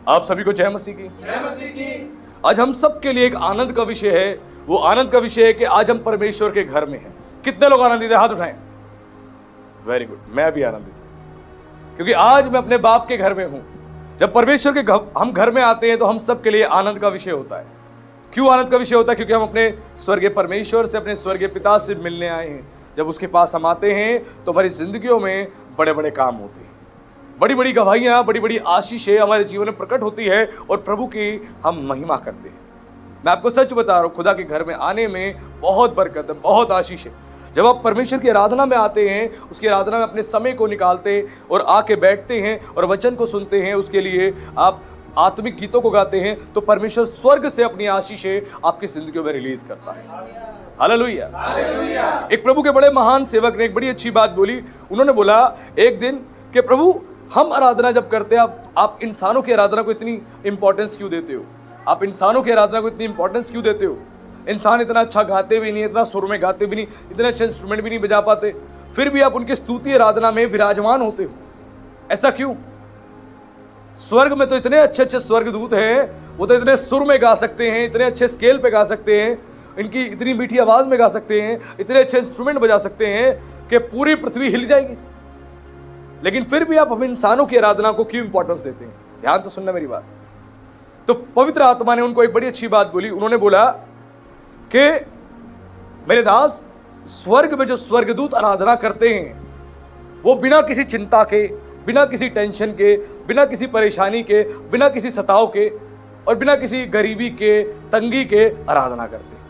आप सभी को जय मसीह की। जय मसीह की। आज हम सब के लिए एक आनंद का विषय है। वो आनंद का विषय है कि आज हम परमेश्वर के घर में हैं। कितने लोग आनंदित हैं? हाथ उठाएं। वेरी गुड, मैं भी आनंदित हूं क्योंकि आज मैं अपने बाप के घर में हूं। जब परमेश्वर के हम घर में आते हैं तो हम सब के लिए आनंद का विषय होता है। क्यों आनंद का विषय होता है? क्योंकि हम अपने स्वर्गीय परमेश्वर से, अपने स्वर्गीय पिता से मिलने आए हैं। जब उसके पास हम आते हैं तो हमारी जिंदगियों में बड़े बड़े काम होते हैं, बड़ी बड़ी गवाहियां, बड़ी बड़ी आशीषें हमारे जीवन में प्रकट होती है और प्रभु की हम महिमा करते हैं। मैं आपको सच बता रहा हूं, खुदा के घर में आने में बहुत बरकत है, बहुत आशीष है। जब आप परमेश्वर की आराधना में आते हैं, उसकी आराधना में अपने समय को निकालते और आके बैठते हैं और वचन को सुनते हैं, उसके लिए आप आत्मिक गीतों को गाते हैं, तो परमेश्वर स्वर्ग से अपनी आशीषें आपकी जिंदगियों में रिलीज करता है। Hallelujah, hallelujah. एक प्रभु के बड़े महान सेवक ने एक बड़ी अच्छी बात बोली। उन्होंने बोला एक दिन कि प्रभु, हम आराधना जब करते हैं, आप इंसानों की आराधना को इतनी इंपॉर्टेंस क्यों देते हो? आप इंसानों की आराधना को इतनी इंपॉर्टेंस क्यों देते हो? इंसान इतना अच्छा गाते भी नहीं, इतना सुर में गाते भी नहीं, इतने अच्छे इंस्ट्रूमेंट भी नहीं बजा पाते, फिर भी आप उनकी स्तुति आराधना में विराजमान होते हो। ऐसा क्यों? स्वर्ग में तो इतने अच्छे अच्छे स्वर्गदूत हैं, वो तो इतने सुर में गा सकते हैं, इतने अच्छे स्केल पे गा सकते हैं, इनकी इतनी मीठी आवाज में गा सकते हैं, इतने अच्छे इंस्ट्रूमेंट बजा सकते हैं कि पूरी पृथ्वी हिल जाएगी। लेकिन फिर भी आप हम इंसानों की आराधना को क्यों इंपॉर्टेंस देते हैं? ध्यान से सुनना मेरी बात। तो पवित्र आत्मा ने उनको एक बड़ी अच्छी बात बोली। उन्होंने बोला कि मेरे दास, स्वर्ग में जो स्वर्गदूत आराधना करते हैं वो बिना किसी चिंता के, बिना किसी टेंशन के, बिना किसी परेशानी के, बिना किसी सताव के और बिना किसी गरीबी के, तंगी के आराधना करते हैं।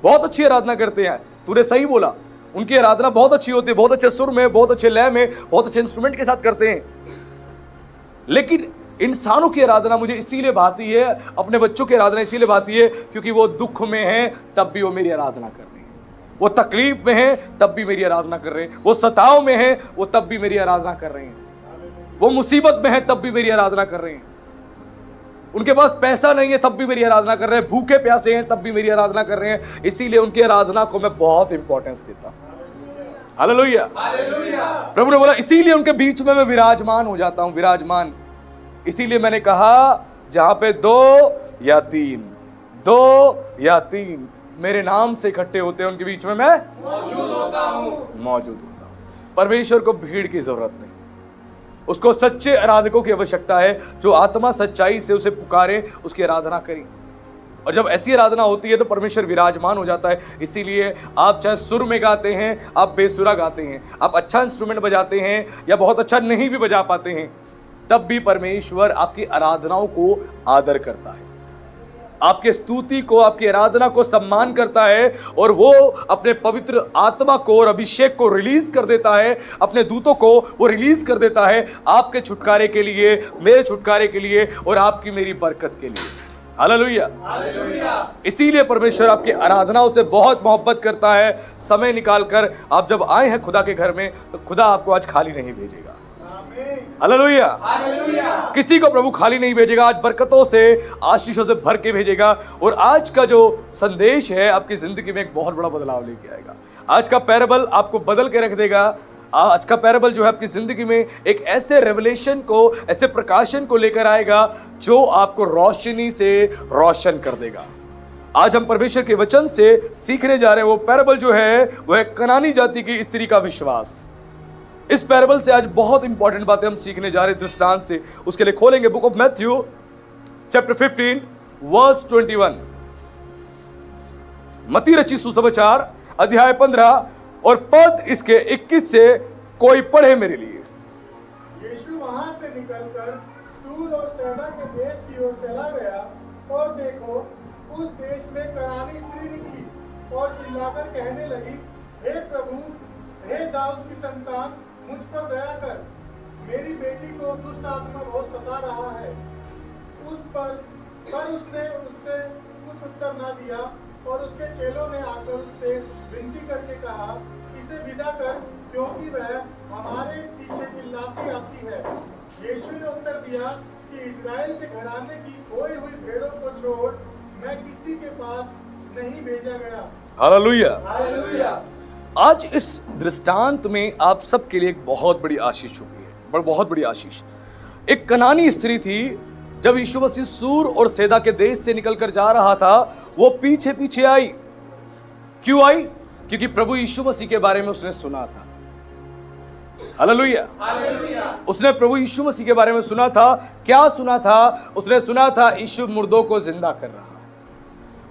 बहुत अच्छी आराधना करते हैं। तूने सही बोला, उनकी आराधना बहुत अच्छी होती है, बहुत अच्छे सुर में, बहुत अच्छे लय में, बहुत अच्छे इंस्ट्रूमेंट के साथ करते हैं। लेकिन इंसानों की आराधना मुझे इसीलिए भाती है, अपने बच्चों की आराधना इसीलिए भाती है क्योंकि वो दुख में हैं तब भी वो मेरी आराधना कर रहे हैं, वो तकलीफ में हैं तब भी मेरी आराधना कर रहे हैं, वो सताव में हैं वो तब भी मेरी आराधना कर रहे हैं, वो मुसीबत में है तब भी मेरी आराधना कर रहे हैं, उनके पास पैसा नहीं है तब भी मेरी आराधना कर रहे हैं, भूखे प्यासे हैं तब भी मेरी आराधना कर रहे हैं। इसीलिए उनकी आराधना को मैं बहुत इंपॉर्टेंस देता हूं। Hallelujah, hallelujah. प्रभु ने बोला इसीलिए उनके बीच में मैं विराजमान हो जाता हूं, विराजमान। इसीलिए मैंने कहा जहां पे दो या तीन मेरे नाम से इकट्ठे होते हैं, उनके बीच में मैं मौजूद होता हूं। परमेश्वर को भीड़ की जरूरत नहीं, उसको सच्चे आराधकों की आवश्यकता है जो आत्मा सच्चाई से उसे पुकारे, उसकी आराधना करें। और जब ऐसी आराधना होती है तो परमेश्वर विराजमान हो जाता है। इसीलिए आप चाहे सुर में गाते हैं, आप बेसुरा गाते हैं, आप अच्छा इंस्ट्रूमेंट बजाते हैं या बहुत अच्छा नहीं भी बजा पाते हैं, तब भी परमेश्वर आपकी आराधनाओं को आदर करता है, आपके स्तुति को, आपकी आराधना को सम्मान करता है और वो अपने पवित्र आत्मा को और अभिषेक को रिलीज कर देता है, अपने दूतों को वो रिलीज कर देता है आपके छुटकारे के लिए, मेरे छुटकारे के लिए और आपकी मेरी बरकत के लिए। Hallelujah, hallelujah. इसीलिए परमेश्वर आपकी आराधनाओं से बहुत मोहब्बत करता है। समय निकालकर आप जब आए हैं खुदा के घर में तो खुदा आपको आज खाली नहीं भेजेगा। Hallelujah, hallelujah. किसी को प्रभु खाली नहीं भेजेगा, आज बरकतों से, आशीषों से भर के भेजेगा। और आज का जो संदेश है आपकी जिंदगी में एक बहुत बड़ा बदलाव लेके आएगा। आज का पैराबल आपको बदल के रख देगा। आज का पैराबल जो है आपकी जिंदगी में एक ऐसे रेवलेशन को, ऐसे प्रकाशन को लेकर आएगा जो आपको रोशनी से रोशन कर देगा। आज हम परमेश्वर के वचन से सीखने जा रहे हैं। वो पैराबल जो है वो है कनानी जाति की स्त्री का विश्वास। इस पैराबल से आज बहुत इंपॉर्टेंट बातें हम सीखने जा रहे हैं दृष्टांत से। उसके लिए खोलेंगे book of Matthew chapter 15 verse 21। मत्ती रची सुसमाचार अध्याय 15 और पद इसके 21 से कोई पढ़े मेरे लिए। यीशु वहां से निकलकर सूर और सैदा के देश की ओर चला गया और देखो उस देश में कनानी स्त्री निकली और चिल्लाकर कहने लगी, हे प्रभु, हे दाऊद की संतान, मुझ पर दया कर, मेरी बेटी को दुष्ट आत्मा बहुत सता रहा है। पर उसने उससे कुछ उत्तर न दिया और उसके चेलों ने आकर उससे विनती करके कहा, इसे विदा कर, क्योंकि वह हमारे पीछे चिल्लाती आती है। यीशु ने उत्तर दिया कि इस्राएल के घराने की खोई हुई भेड़ों को छोड़ मैं किसी के पास नहीं भेजा गया। Hallelujah, hallelujah. आज इस दृष्टांत में आप सबके लिए एक बहुत बड़ी आशीष छुपी है, बहुत बड़ी आशीष। एक कनानी स्त्री थी। जब यीशु मसीह सूर और सैदा के देश से निकलकर जा रहा था, वो पीछे पीछे आई। क्यों आई? क्योंकि प्रभु यीशु मसीह के बारे में उसने सुना था। हालेलुया। उसने प्रभु यीशु मसीह के बारे में सुना था। क्या सुना था? उसने सुना था यीशु मुर्दों को जिंदा कर रहा है।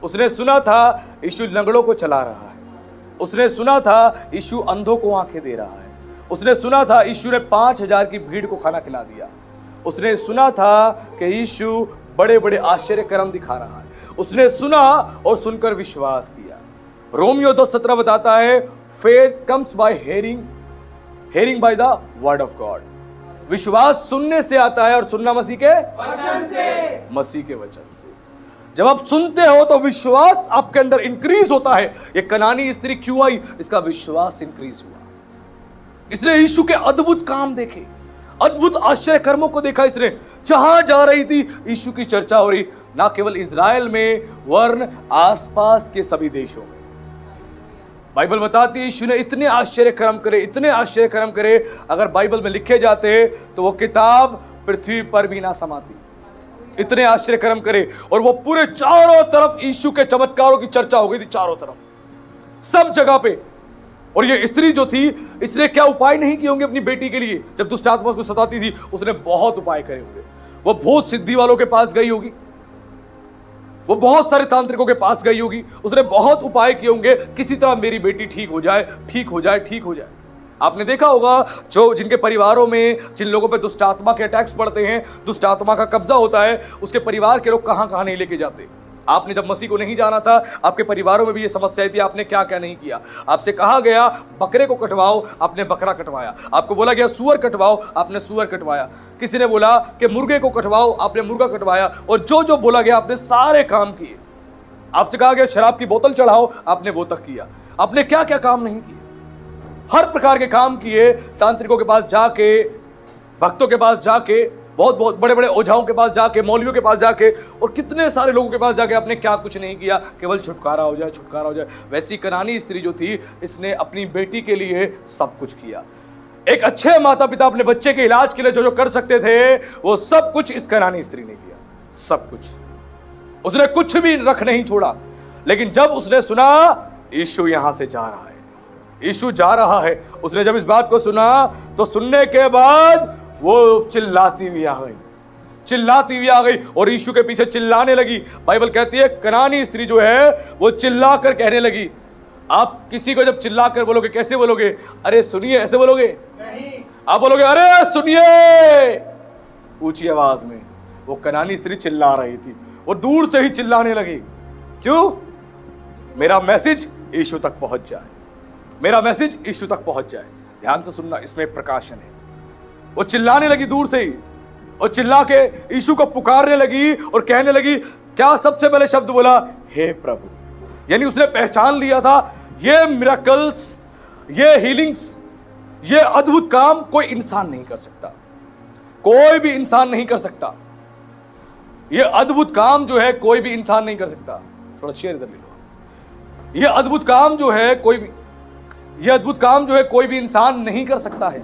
उसने सुना था यीशु लंगड़ों को चला रहा है। उसने सुना था यीशु अंधों को आंखें दे रहा है। उसने सुना था यीशु ने 5000 की भीड़ को खाना खिला दिया। उसने सुना था कि यीशु बड़े बड़े आश्चर्य कर्म दिखा रहा है। उसने सुना और सुनकर विश्वास किया। रोमियो 10:17 बताता है, faith comes by hearing by the word of God. विश्वास सुनने से आता है और सुनना मसीह के वचन से। जब आप सुनते हो तो विश्वास आपके अंदर इंक्रीज होता है। ये कनानी स्त्री क्यों आई? इसका विश्वास इंक्रीज हुआ। इसने यीशु के अद्भुत काम देखे, अद्भुत आश्चर्य कर्मों को देखा। इसने जहां जा रही थी यीशु की चर्चा हो रही, ना केवल इजराइल में वरन आसपास के सभी देशों में। बाइबल बताती है यीशु ने इतने आश्चर्य कर्म करे, इतने आश्चर्य कर्म करे, अगर बाइबल में लिखे जाते तो वो किताब पृथ्वी पर भी ना समाती। इतने आश्चर्य कर्म करे और वो पूरे चारों तरफ यीशु के चमत्कारों की चर्चा हो गई थी, चारों तरफ, सब जगह पे। और ये स्त्री जो थी, इसने क्या उपाय नहीं किए होंगे अपनी बेटी के लिए? जब दुष्ट आत्मा उसको सताती थी, उसने बहुत उपाय करे होंगे। वो भूत सिद्धि वालों के पास गई होगी, वो बहुत सारे तांत्रिकों के पास गई होगी। उसने बहुत उपाय किए होंगे, किसी तरह मेरी बेटी ठीक हो जाए, ठीक हो जाए, ठीक हो जाए। आपने देखा होगा जो जिनके परिवारों में जिन लोगों पे दुष्ट आत्मा के अटैक्स पड़ते हैं, दुष्ट आत्मा का कब्जा होता है, उसके परिवार के लोग कहां कहां नहीं लेके जाते। आपने जब मसीह को नहीं जाना था, आपके परिवारों में भी ये समस्या थी, आपने क्या क्या नहीं किया। आपसे कहा गया बकरे को कटवाओ, आपने बकरा कटवाया। आपको बोला गया सुअर कटवाओ, आपने सुअर कटवाया। किसी ने बोला कि मुर्गे को कटवाओ, आपने मुर्गा कटवाया। और जो जो बोला गया आपने सारे काम किए। आपसे कहा गया शराब की बोतल चढ़ाओ, आपने वो तक किया। आपने क्या क्या काम नहीं किए? हर प्रकार के काम किए। तांत्रिकों के पास जाके, भक्तों के पास जाके, बहुत बहुत बड़े बड़े ओझाओं के पास जाके, मौलवियों के पास जाके, और कितने सारे लोगों के पास जाके आपने क्या कुछ नहीं किया, केवल छुटकारा हो जाए, छुटकारा हो जाए। वैसी कनानी स्त्री जो थी, इसने अपनी बेटी के लिए सब कुछ किया। एक अच्छे माता पिता अपने बच्चे के इलाज के लिए जो जो कर सकते थे, वो सब कुछ इस कनानी स्त्री ने किया। सब कुछ, उसने कुछ भी रख नहीं छोड़ा। लेकिन जब उसने सुना यीशु यहां से जा रहा है, यीशु जा रहा है, उसने जब इस बात को सुना तो सुनने के बाद वो चिल्लाती हुई आ गई, चिल्लाती हुई आ गई और यीशु के पीछे चिल्लाने लगी। बाइबल कहती है कनानी स्त्री जो है वो चिल्लाकर कहने लगी। आप किसी को जब चिल्लाकर बोलोगे कैसे बोलोगे? अरे सुनिए, ऐसे बोलोगे नहीं। आप बोलोगे अरे सुनिए, ऊंची आवाज में। वो कनानी स्त्री चिल्ला रही थी, वो दूर से ही चिल्लाने लगी। क्यों? मेरा मैसेज यीशु तक पहुंच जाए, मेरा मैसेज यीशु तक पहुंच जाए। ध्यान से सुनना, इसमें प्रकाशन है। वो चिल्लाने लगी दूर से ही, और चिल्ला के यीशु को पुकारने लगी और कहने लगी, क्या सबसे पहले शब्द बोला? हे प्रभु। यानी उसने पहचान लिया था ये मिरेकल्स, ये हीलिंग्स, ये अद्भुत काम कोई इंसान नहीं कर सकता, कोई भी इंसान नहीं कर सकता। ये अद्भुत काम जो है कोई भी इंसान नहीं कर सकता। थोड़ा शेयर इधर ले लो। ये अद्भुत काम जो है कोई भी, ये अद्भुत काम जो है कोई भी इंसान नहीं कर सकता है।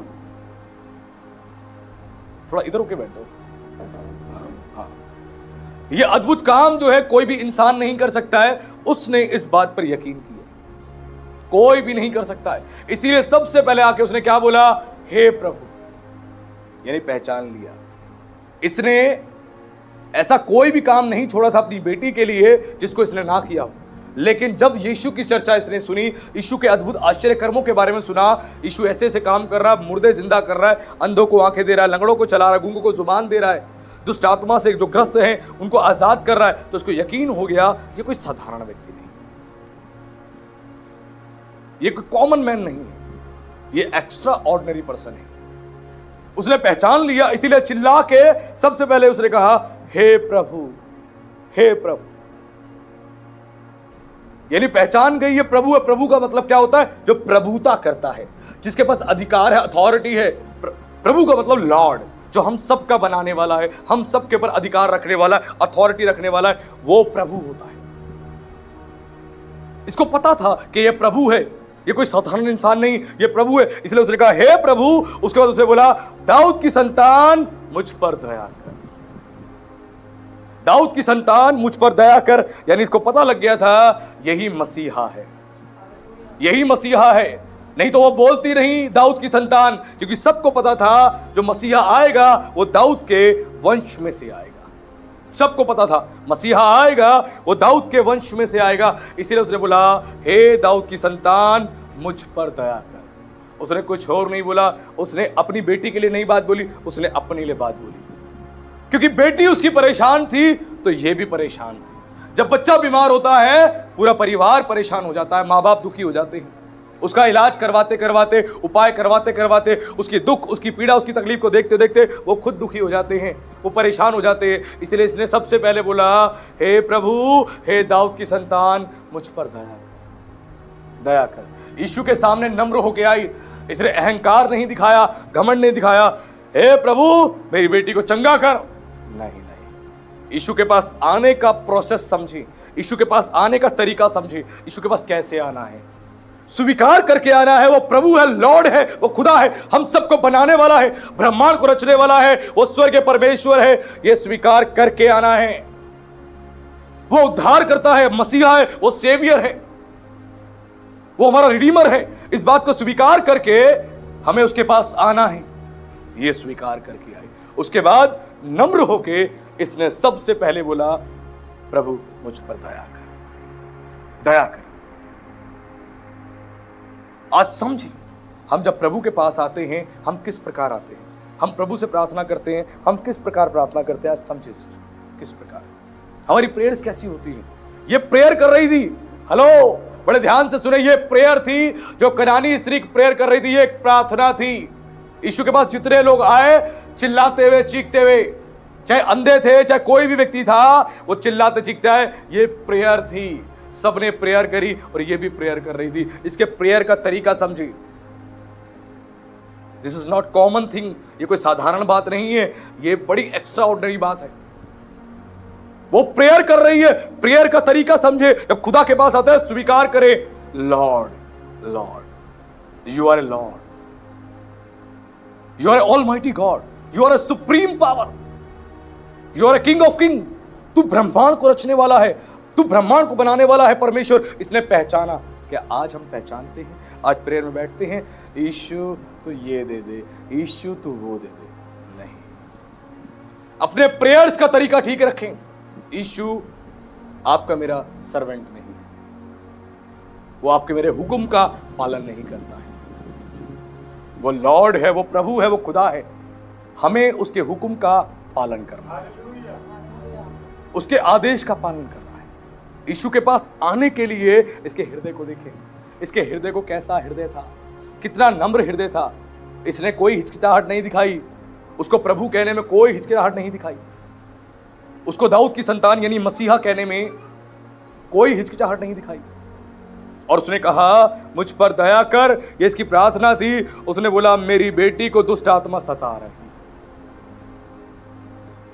थोड़ा इधर होके बैठ जाओ। हाँ, ये अद्भुत काम जो है कोई भी इंसान नहीं कर सकता है। उसने इस बात पर यकीन किया, कोई भी नहीं कर सकता है। इसीलिए सबसे पहले आके उसने क्या बोला? हे प्रभु, यानी पहचान लिया। इसने ऐसा कोई भी काम नहीं छोड़ा था अपनी बेटी के लिए जिसको इसने ना किया हो। लेकिन जब यीशु की चर्चा इसने सुनी, यीशु के अद्भुत आश्चर्य कर्मों के बारे में सुना, यीशु ऐसे ऐसे काम कर रहा है, मुर्दे जिंदा कर रहा है, अंधों को आंखें दे रहा है, लंगड़ों को चला रहा है, गूंगों को जुबान दे रहा है, दुष्ट आत्मा से जो ग्रस्त हैं उनको आजाद कर रहा है, तो उसको यकीन हो गया ये कोई साधारण व्यक्ति नहीं, ये कोई कॉमन मैन नहीं है, ये एक्स्ट्रा ऑर्डिनरी पर्सन है। उसने पहचान लिया, इसीलिए चिल्ला के सबसे पहले उसने कहा हे प्रभु, हे प्रभु। यानी पहचान गई ये प्रभु है। प्रभु का मतलब क्या होता है? जो प्रभुता करता है, जिसके पास अधिकार है, अथॉरिटी है। प्रभु का मतलब लॉर्ड, जो हम सब का बनाने वाला है, हम सब के ऊपर अधिकार रखने वाला है, अथॉरिटी रखने वाला है, वो प्रभु होता है। इसको पता था कि ये प्रभु है, ये कोई साधारण इंसान नहीं, ये प्रभु है। इसलिए उसने कहा हे प्रभु। उसके बाद उसने बोला दाऊद की संतान मुझ पर दया कर, दाऊद की संतान मुझ पर दया कर। यानी इसको पता लग गया था यही मसीहा है, यही मसीहा है। नहीं तो वो बोलती नहीं दाऊद की संतान, क्योंकि सबको पता था जो मसीहा आएगा वो दाऊद के वंश में से आएगा। सबको पता था मसीहा आएगा वो दाऊद के वंश में से आएगा। इसीलिए उसने बोला हे दाऊद की संतान मुझ पर दया कर। उसने कुछ और नहीं बोला, उसने अपनी बेटी के लिए नहीं बात बोली, उसने अपने लिए बात बोली। क्योंकि बेटी उसकी परेशान थी तो ये भी परेशान थी। जब बच्चा बीमार होता है पूरा परिवार परेशान हो जाता है, माँ बाप दुखी हो जाते हैं। उसका इलाज करवाते करवाते, उपाय करवाते करवाते, उसकी दुख, उसकी पीड़ा, उसकी तकलीफ को देखते देखते वो खुद दुखी हो जाते हैं, वो परेशान हो जाते हैं। इसलिए इसने सबसे पहले बोला हे प्रभु, हे दाऊद की संतान मुझ पर दया कर। यीशु के सामने नम्र होके आई। इसने अहंकार नहीं दिखाया, घमंड नहीं दिखाया। हे प्रभु मेरी बेटी को चंगा कर। नहीं, यीशु के पास आने का प्रोसेस समझी, यीशु के पास आने का तरीका समझी। यीशु के पास कैसे आना है, स्वीकार करके आना है। वो प्रभु है, लॉर्ड है, वो खुदा है, हम सबको बनाने वाला है, ब्रह्मांड को रचने वाला है, वो स्वर्ग परमेश्वर है। ये स्वीकार करके आना है। वो उद्धार करता है, मसीहा है, वो सेवियर है, वो हमारा रिडीमर है। इस बात को स्वीकार करके हमें उसके पास आना है। ये स्वीकार करके आए। उसके बाद नम्र होके इसने सबसे पहले बोला प्रभु मुझ पर दया कर, दया कर। आज समझिए हम जब प्रभु के पास आते हैं हम किस प्रकार आते हैं, हम प्रभु से प्रार्थना करते हैं, हम किस प्रकार प्रार्थना करते हैं। आज समझिए किस प्रकार हमारी प्रेयर्स कैसी होती है। ये प्रेयर कर रही थी, हेलो बड़े ध्यान से सुने, ये प्रेयर थी जो कनानी स्त्री प्रेयर कर रही थी, ये एक प्रार्थना थी। यीशु के पास जितने लोग आए चिल्लाते हुए, चीखते हुए, चाहे अंधे थे चाहे कोई भी व्यक्ति था, वो चिल्लाते चीखते आए। ये प्रेयर थी, सबने प्रेयर करी और ये भी प्रेयर कर रही थी। इसके प्रेयर का तरीका समझी। This is not common thing, ये कोई साधारण बात नहीं है, ये बड़ी एक्स्ट्रा ऑर्डिनरी बात है। वो प्रेयर कर रही है, प्रेयर का तरीका समझे। जब खुदा के पास आता है स्वीकार करे lord lord, you are a lord, you are a almighty God, you are a supreme power, you are a king of king. तू ब्रह्मांड को रचने वाला है, तू ब्रह्मांड को बनाने वाला है परमेश्वर। इसने पहचाना। क्या आज हम पहचानते हैं? आज प्रेयर में बैठते हैं यीशु तू ये दे दे, यीशु तू वो दे दे। नहीं, अपने प्रेयर्स का तरीका ठीक रखें। यीशु आपका मेरा सर्वेंट नहीं है, वो आपके मेरे हुक्म का पालन नहीं करता है। वो लॉर्ड है, वो प्रभु है, वो खुदा है। हमें उसके हुक्म का पालन करना है, उसके आदेश का पालन करना है। यीशु के पास आने के लिए इसके हृदय को देखें। इसके हृदय को कैसा हृदय था, कितना नम्र हृदय था। इसने कोई हिचकिचाहट नहीं दिखाई, उसको प्रभु कहने में कोई हिचकिचाहट नहीं दिखाई, उसको दाऊद की संतान यानी मसीहा कहने में कोई हिचकिचाहट नहीं दिखाई। और उसने कहा मुझ पर दया कर, ये इसकी प्रार्थना थी। उसने बोला मेरी बेटी को दुष्ट आत्मा सता रही।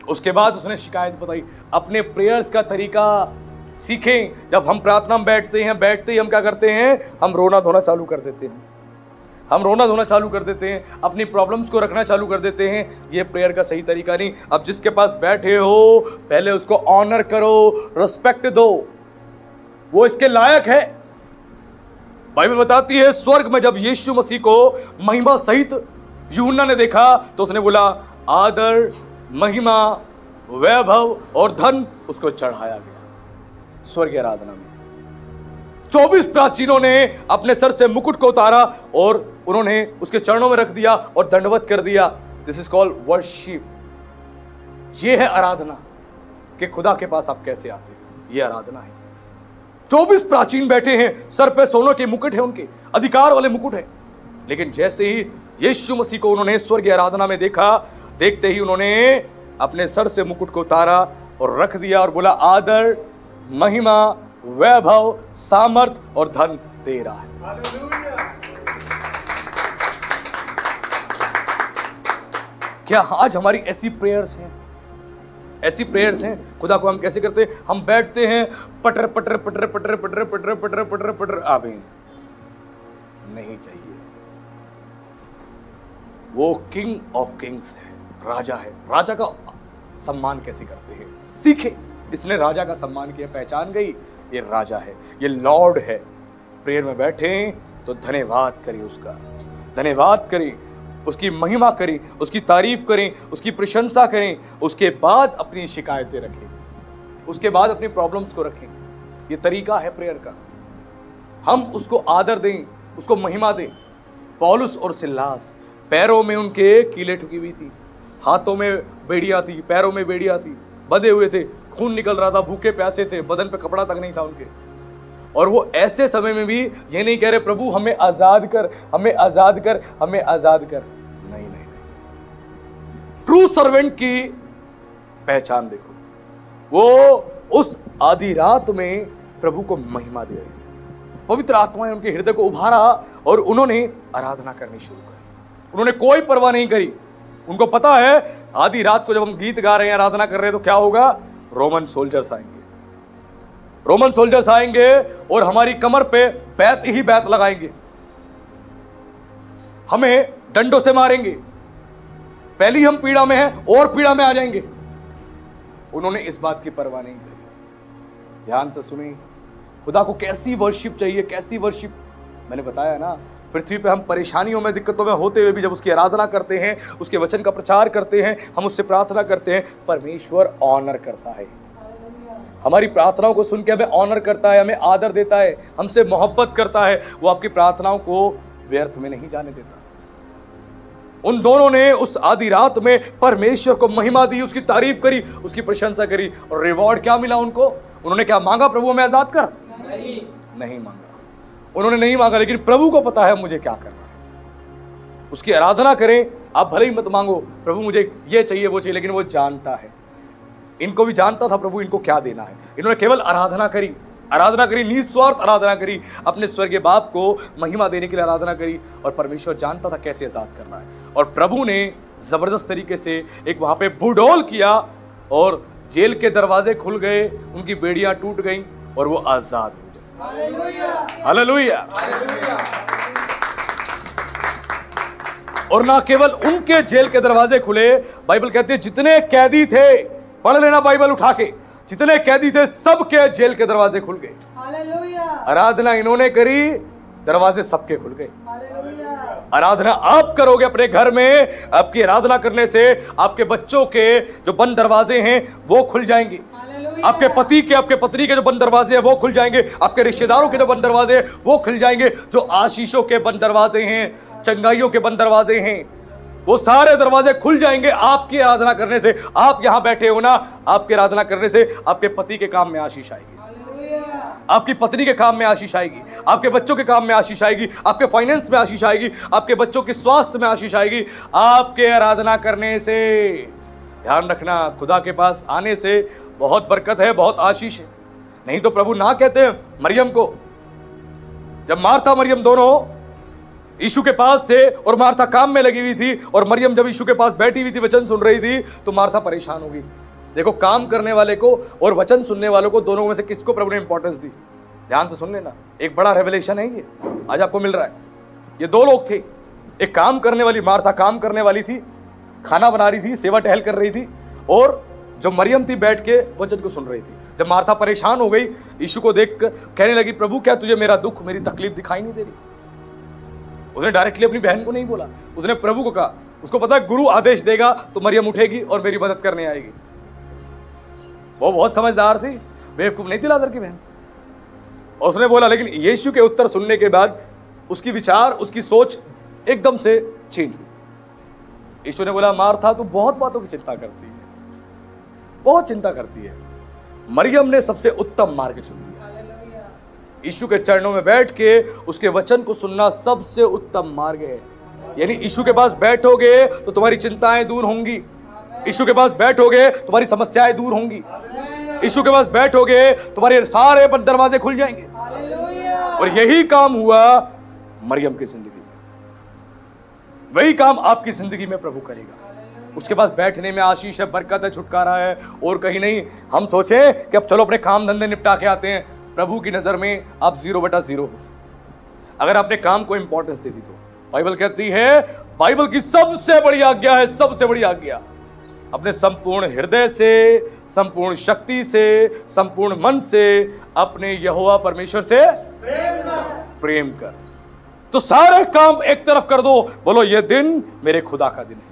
उसके बाद उसने शिकायत बताई। अपने प्रेयर्स का तरीका सीखें। जब हम प्रार्थना में बैठते हैं, बैठते ही हम क्या करते हैं, हम रोना धोना चालू कर देते हैं, हम रोना धोना चालू कर देते हैं, अपनी प्रॉब्लम्स को रखना चालू कर देते हैं। ये प्रेयर का सही तरीका नहीं। अब जिसके पास बैठे हो पहले उसको ऑनर करो, रिस्पेक्ट दो, वो इसके लायक है। बाइबल बताती है स्वर्ग में जब यीशु मसीह को महिमा सहित यूहन्ना ने देखा तो उसने बोला आदर, महिमा, वैभव और धन उसको चढ़ाया गया स्वर्गीय आराधना में। 24 प्राचीनों ने अपने सर से मुकुट को उतारा और उन्होंने उसके चरणों में रख दिया और दंडवत कर दिया। This is called worship. ये है आराधना कि खुदा के पास आप कैसे आते हैं। ये आराधना है। 24 प्राचीन बैठे हैं, सर पे सोने के मुकुट है, उनके अधिकार वाले मुकुट है। लेकिन जैसे ही यीशु मसीह को उन्होंने स्वर्गीय आराधना में देखा, देखते ही उन्होंने अपने सर से मुकुट को उतारा और रख दिया और बोला आदर, महिमा, वैभव, सामर्थ और धन तेरा है। क्या आज हमारी ऐसी प्रेयर्स हैं? ऐसी प्रेयर्स हैं। खुदा को हम कैसे करते हैं? हम बैठते हैं पटर पटर पटर पटर पटर पटर पटर पटर पटर। आमीन। नहीं चाहिए। वो किंग ऑफ किंग्स है, राजा है। राजा का सम्मान कैसे करते हैं सीखे। इसने राजा का सम्मान किया, पहचान गई ये राजा है, ये लॉर्ड है। प्रेयर में बैठे तो धन्यवाद करें उसका, धन्यवाद करें, उसकी महिमा करें, उसकी तारीफ करें, उसकी प्रशंसा करें। उसके बाद अपनी शिकायतें रखें, उसके बाद अपनी प्रॉब्लम्स को रखें। ये तरीका है प्रेयर का। हम उसको आदर दें, उसको महिमा दें। पौलुस और सिलास, पैरों में उनके कीले ठुकी हुई थी, हाथों में बेड़ियां थी, पैरों में बेड़ियां थी, बंधे हुए थे, खून निकल रहा था, भूखे प्यासे थे, बदन पे कपड़ा तक नहीं था उनके। और वो ऐसे समय में भी ये नहीं कह रहे प्रभु हमें आजाद कर, हमें आजाद कर, हमें आजाद कर। नहीं नहीं नहीं। ट्रू सर्वेंट की पहचान देखो, वो उस आधी रात में प्रभु को महिमा दे रही है। पवित्र आत्मा ने उनके हृदय को उभारा और उन्होंने आराधना करनी शुरू करी। उन्होंने कोई परवाह नहीं करी। उनको पता है आधी रात को जब हम गीत गा रहे हैं, आराधना कर रहे हैं, तो क्या होगा? रोमन सोल्जर्स आएंगे, रोमन सोल्जर्स आएंगे और हमारी कमर पे बैत ही बैत लगाएंगे, हमें डंडों से मारेंगे। पहली हम पीड़ा में हैं और पीड़ा में आ जाएंगे। उन्होंने इस बात की परवाह नहीं करी। ध्यान से सुनिए, खुदा को कैसी वर्शिप चाहिए, कैसी वर्शिप। मैंने बताया ना, पृथ्वी पे हम परेशानियों में, दिक्कतों में होते हुए भी जब उसकी आराधना करते हैं, उसके वचन का प्रचार करते हैं, हम उससे प्रार्थना करते हैं, परमेश्वर ऑनर करता है। हमारी प्रार्थनाओं को सुन के हमें ऑनर करता है, हमें आदर देता है, हमसे मोहब्बत करता है। वो आपकी प्रार्थनाओं को व्यर्थ में नहीं जाने देता। उन दोनों ने उस आधी रात में परमेश्वर को महिमा दी, उसकी तारीफ करी, उसकी प्रशंसा करी। और रिवॉर्ड क्या मिला उनको? उन्होंने क्या मांगा? प्रभु हमें आजाद कर? नहीं मांगा। उन्होंने नहीं मांगा, लेकिन प्रभु को पता है मुझे क्या करना है। उसकी आराधना करें। आप भले ही मत मांगो प्रभु मुझे ये चाहिए वो चाहिए, लेकिन वो जानता है। इनको भी जानता था प्रभु इनको क्या देना है। इन्होंने केवल आराधना करी, आराधना करी, निस्वार्थ आराधना करी, अपने स्वर्गीय बाप को महिमा देने के लिए आराधना करी। और परमेश्वर जानता था कैसे आजाद करना है। और प्रभु ने जबरदस्त तरीके से एक वहां पे बुडोल किया और जेल के दरवाजे खुल गए, उनकी बेड़ियां टूट गईं और वो आजाद हो गए। हालेलुया। और ना केवल उनके जेल के दरवाजे खुले, बाइबल कहती है जितने कैदी थे, पढ़ लेना बाइबल उठा के, जितने कैदी थे सबके जेल के दरवाजे खुल गए। आराधना इन्होंने करी, दरवाजे सबके खुल गए। आराधना आप करोगे अपने घर में, आपकी आराधना करने से आपके बच्चों के जो बंद दरवाजे हैं वो खुल जाएंगे। आपके पति के, आपके पत्नी के जो बंद दरवाजे हैं वो खुल जाएंगे। आपके रिश्तेदारों के जो बंद दरवाजे हैं वो खुल जाएंगे। जो आशीषों के बंद दरवाजे हैं, चंगाइयों के बंद दरवाजे हैं, वो सारे दरवाजे खुल जाएंगे आपकी आराधना करने से। आप यहां बैठे हो ना, आपकी आराधना करने से आपके पति के काम में आशीष आएगी, आपकी पत्नी के काम में आशीष आएगी, आपके बच्चों के काम में आशीष आएगी, आपके फाइनेंस में आशीष आएगी, आपके बच्चों के स्वास्थ्य में आशीष आएगी, आपके आराधना करने से। ध्यान रखना, खुदा के पास आने से बहुत बरकत है, बहुत आशीष है। नहीं तो प्रभु ना कहते हैं मरियम को। जब मार्था मरियम दोनों यीशु के पास थे और मार्था काम में लगी हुई थी, और मरियम जब यीशु के पास बैठी हुई थी, वचन सुन रही थी, तो मार्था परेशान हो गई। देखो, काम करने वाले को और वचन सुनने वालों को, दोनों में से किसको प्रभु ने इंपॉर्टेंस दी? ध्यान से सुन लेना, एक बड़ा रेवलेशन है ये आज आपको मिल रहा है। ये दो लोग थे, एक काम करने वाली मार्था काम करने वाली थी, खाना बना रही थी, सेवा टहल कर रही थी, और जो मरियम थी बैठ के वचन को सुन रही थी। जब मार्था परेशान हो गई, यीशु को देख कर कहने लगी, प्रभु क्या तुझे मेरा दुख, मेरी तकलीफ दिखाई नहीं दे रही? उसने डायरेक्टली अपनी बहन को नहीं बोला, उसने प्रभु को कहा। उसको पता है गुरु आदेश देगा तो मरियम उठेगी और मेरी मदद करने आएगी। वो बहुत समझदार थी, बेवकूफ नहीं थी लाजर की बहन। और उसने बोला, लेकिन यीशु के उत्तर सुनने के बाद उसकी विचार, उसकी सोच एकदम से चेंज हुई। यीशु ने बोला, मार्था तू बहुत बातों की चिंता करती है, बहुत चिंता करती है। मरियम ने सबसे उत्तम मार्ग चुन लिया। यीशु के चरणों में बैठ के उसके वचन को सुनना सबसे उत्तम मार्ग है। यानी यीशु के पास बैठोगे तो तुम्हारी चिंताएं दूर होंगी, यीशु के पास बैठोगे तुम्हारी समस्याएं दूर होंगी, यीशु के पास बैठोगे तुम्हारे सारे बंद दरवाजे खुल जाएंगे। और यही काम हुआ मरियम की जिंदगी में, वही काम आपकी जिंदगी में प्रभु करेगा। उसके पास बैठने में आशीष है, बरकत है, छुटकारा है, और कहीं नहीं। हम सोचें कि अब चलो अपने काम धंधे निपटा के आते हैं। प्रभु की नजर में आप 0/0 हो। अगर आपने काम को इंपॉर्टेंस दे दी तो बाइबल कहती है, बाइबल की सबसे बड़ी आज्ञा है, सबसे बड़ी आज्ञा, अपने संपूर्ण हृदय से, संपूर्ण शक्ति से, संपूर्ण मन से अपने यहोवा परमेश्वर से प्रेम कर। तो सारे काम एक तरफ कर दो, बोलो ये दिन मेरे खुदा का दिन है,